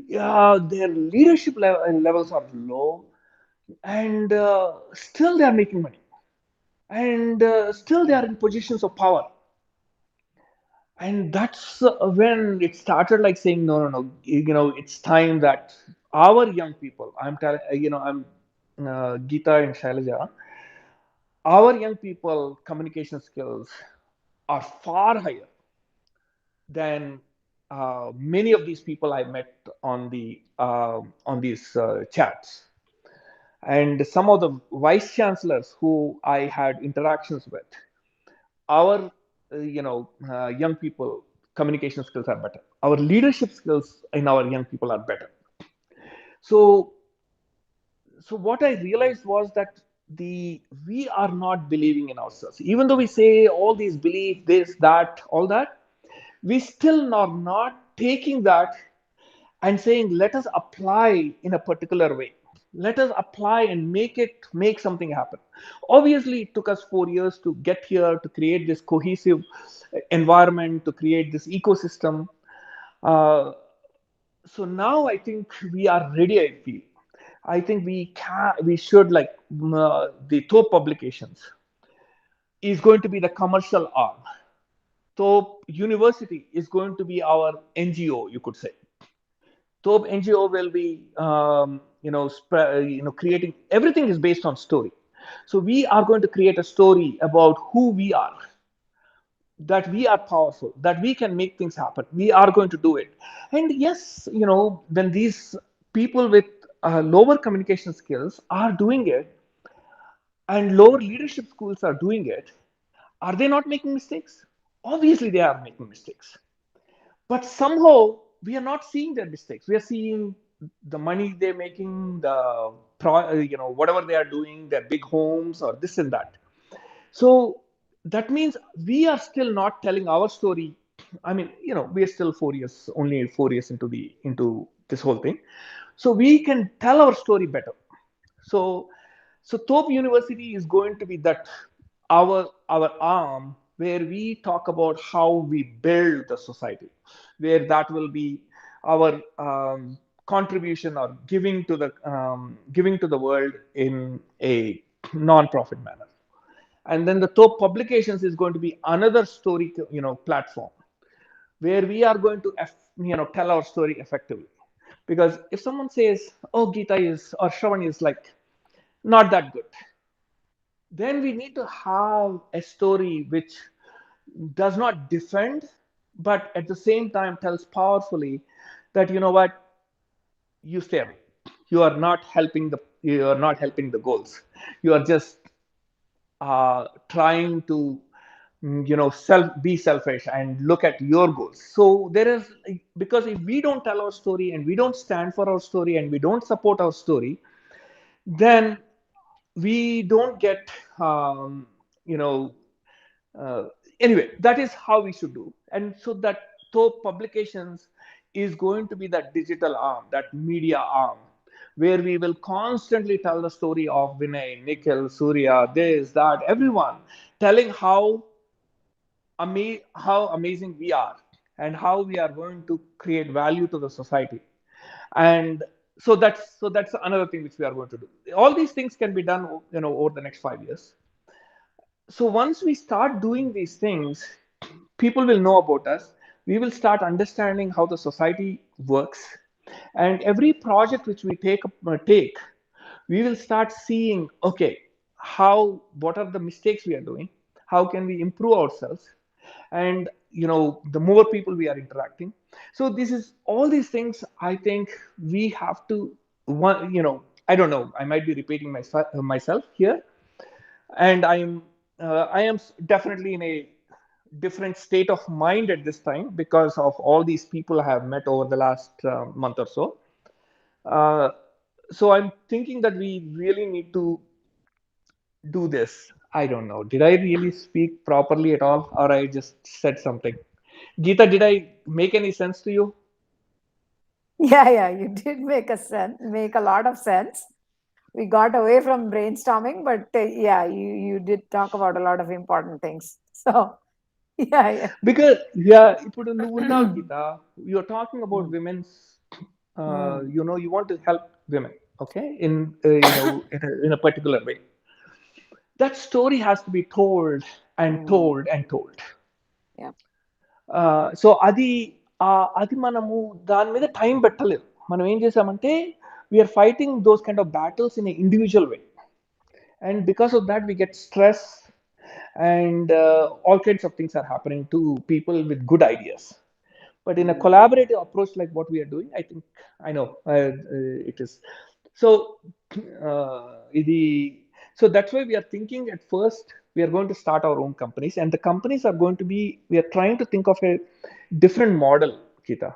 yeah, their leadership levels are low, and still they are making money, and still they are in positions of power. And that's when it started like saying, no, no, no, it's time that our young people, I'm telling, I'm Geeta and Shailaja, our young people communication skills are far higher than many of these people I met on these chats, and some of the vice chancellors who I had interactions with. Our young people communication skills are better. Our leadership skills in our young people are better. So what I realized was that the we are not believing in ourselves, even though we say all these belief, this, that, all that, we still are not taking that and saying, let us apply in a particular way, let us apply and make something happen. Obviously it took us 4 years to get here, to create this cohesive environment, to create this ecosystem. uh, so now I think we are ready, I feel. I think we should, like, the Thop publications is going to be the commercial arm. Thop University is going to be our NGO, you could say. Thop NGO will be, creating, everything is based on story. So we are going to create a story about who we are, that we are powerful, that we can make things happen. We are going to do it. And yes, when these people with lower communication skills are doing it, and lower leadership schools are doing it, are they not making mistakes? Obviously, they are making mistakes. But somehow we are not seeing their mistakes. We are seeing the money they're making, whatever they are doing, their big homes or this and that. So that means we are still not telling our story. I mean, we are still 4 years, only 4 years into this whole thing. So we can tell our story better. So, Thorpe University is going to be that our arm where we talk about how we build the society, where that will be our contribution or giving to the world in a non-profit manner. And then the Thorpe Publications is going to be another story, platform where we are going to tell our story effectively. Because if someone says, oh, Geeta is or Shravan is like not that good, then we need to have a story which does not defend, but at the same time tells powerfully that, what, you stay away. You are not helping the goals. You are just trying to, be selfish and look at your goals. So there is, because if we don't tell our story and we don't stand for our story and we don't support our story, then we don't get, you know uh, anyway, that is how we should do. And so that Thorpe Publications is going to be that digital arm, that media arm, where we will constantly tell the story of Vinay, Nikhil, Surya, this, that, everyone, telling how amazing we are and how we are going to create value to the society. And so that's another thing which we are going to do. All these things can be done, over the next 5 years. So once we start doing these things, people will know about us. We will start understanding how the society works, and every project which we take, we will start seeing, okay, what are the mistakes we are doing, how can we improve ourselves, and the more people we are interacting. So this is all these things. I think we have to, one, I don't know, I might be repeating myself here, and I am definitely in a different state of mind at this time because of all these people I have met over the last month or so. uh, so I'm thinking that we really need to do this. I don't know. Did I really speak properly at all, or I just said something? Geeta, did I make any sense to you? Yeah, you did make a lot of sense. We got away from brainstorming, but yeah, you did talk about a lot of important things. So yeah. Because yeah, ఇప్పుడు నువ్వు ఉన్నావు గీత, you're talking about Mm. women's, Mm. you want to help women, okay, in in a particular way. That story has to be told and Mm. told and told. Yeah. So అది మనము దాని మీద time పెట్టలేదు. మనం ఏం చేసామంటే we're fighting those kind of battles in individual way, and because of that we get stress, and all kinds of things are happening to people with good ideas. But in a collaborative approach like what we are doing, I think, I know, it is so. Idi, so that's why we are thinking at first we are going to start our own companies, and the companies are going to be, we are trying to think of a different model, Kita.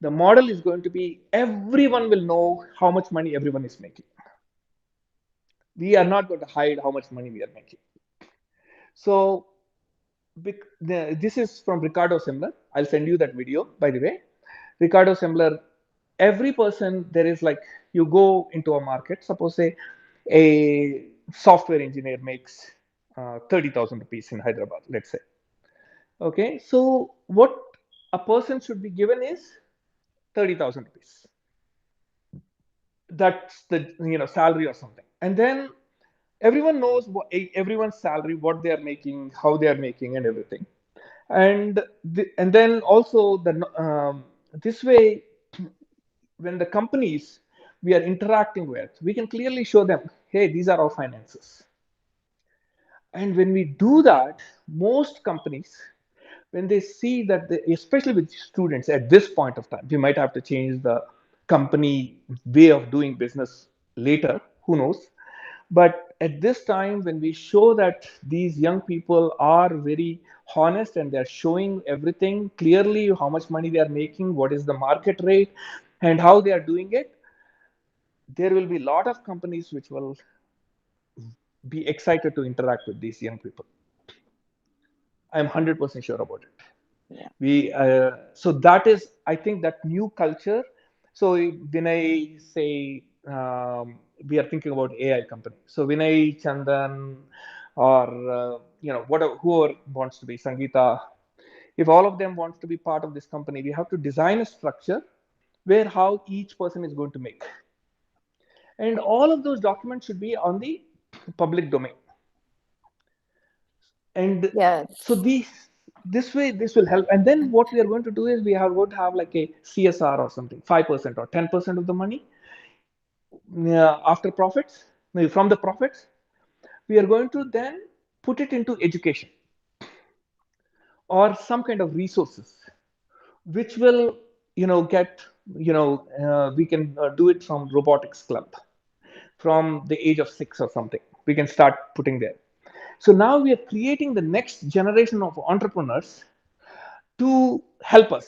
The model is going to be everyone will know how much money everyone is making. We are not going to hide how much money we are making. So this is from Ricardo Semler. I'll send you that video, by the way. Ricardo Semler, every person, there is like, you go into a market, suppose say a software engineer makes 30,000 rupees in Hyderabad, let's say. Okay, so what a person should be given is 30,000 rupees. That's the salary or something. And then everyone knows everyone's salary, what they are making, how they are making, and everything. And then also this way, when the companies we are interacting with, we can clearly show them, hey, these are our finances. And when we do that, most companies, when they see that especially with students at this point of time, we might have to change the company way of doing business later, who knows. But at this time, when we show that these young people are very honest and they're showing everything clearly, how much money they are making, what is the market rate, and how they are doing it, there will be a lot of companies which will be excited to interact with these young people. I'm 100% sure about it. Yeah. So that is, I think, that new culture. So when I say we are thinking about AI company, so Vinay, Chandan, or whatever, whoever wants to be, Sangeeta, if all of them wants to be part of this company, we have to design a structure where how each person is going to make, and all of those documents should be on the public domain. And Yes. so this way this will help. And then what we are going to do is we are going to have like a CSR or something, 5% or 10% of the money after profits, from the profits, we are going to then put it into education or some kind of resources which will get we can do it from robotics club from the age of 6 or something. We can start putting there. So now we are creating the next generation of entrepreneurs to help us.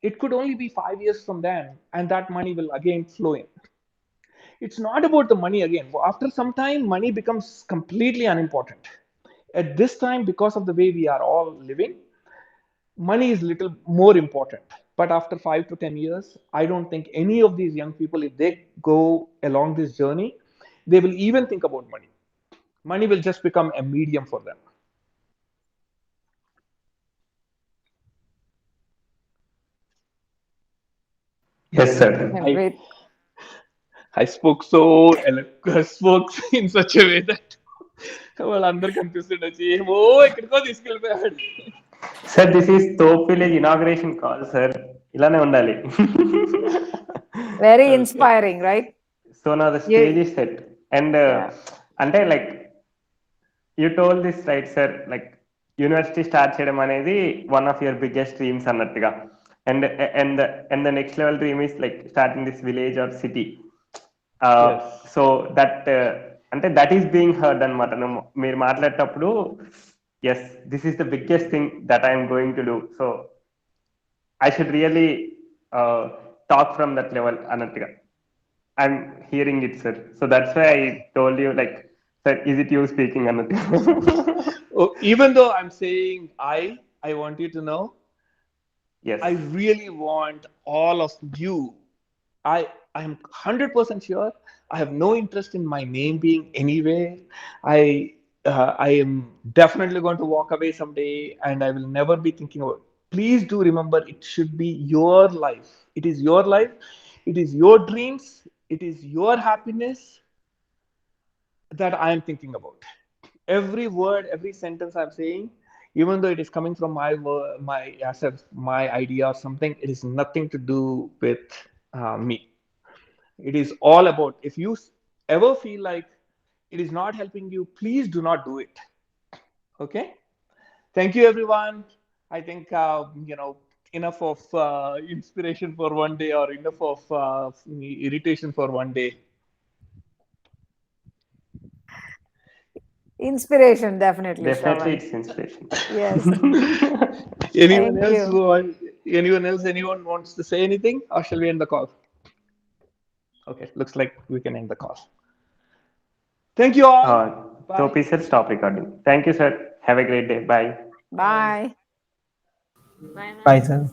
It could only be 5 years from then, and that money will again flow in. It's not about the money again. After some time, money becomes completely unimportant. At this time, because of the way we are all living, money is little more important. But after 5 to 10 years, I don't think any of these young people, if they go along this journey, they will even think about money. Money will just become a medium for them. Yes, sir. I spoke spoke in such a way that వాళ్ళందరూ కనిపిస్తుండే ఏమో ఎక్కడికో తీసుకెళ్ళిపోయాడు. Sir this is తోప్ village inauguration call sir, ఇలానే ఉండాలి. Very inspiring, right? So now the stage is set, and అంటే like you told this right sir, like university start చేయడం అనేది one of your biggest dreams అన్నట్టుగా, and and and the next level dream is like starting this village or city. So that అంటే that is being heard అనమాట. మీరు మాట్లాడేటప్పుడు as this is the biggest thing that I'm going to do, so I should really talk from that level అన్నట్టుగా. I'm hearing it, sir. So that's why I told you, like, Sir, is it you speaking, Anand? Oh, even though I'm saying I want you to know, Yes. I really want all of you. I'm 100% sure. I have no interest in my name being anywhere. I am definitely going to walk away someday, and I will never be thinking about. Please do remember, it should be your life. It is your life. It is your dreams. It is your happiness that I am thinking about. Every word, every sentence I'm saying, even though it is coming from my as a, my idea or something, it is nothing to do with me. It is all about, if you ever feel like it is not helping you, please do not do it. Okay? Thank you, everyone. I think, enough of inspiration for one day or enough of irritation for one day. Inspiration, definitely, Definitely, Shravan. it's inspiration. Yes. Anyone Thank else? you. Anyone else? Anyone wants to say anything, or shall we end the call? Okay, looks like we can end the call. Thank you all. Thop Bye. Ecell, stop recording. Thank you, sir. Have a great day. Bye. Bye. Bye, Bye, man. sir.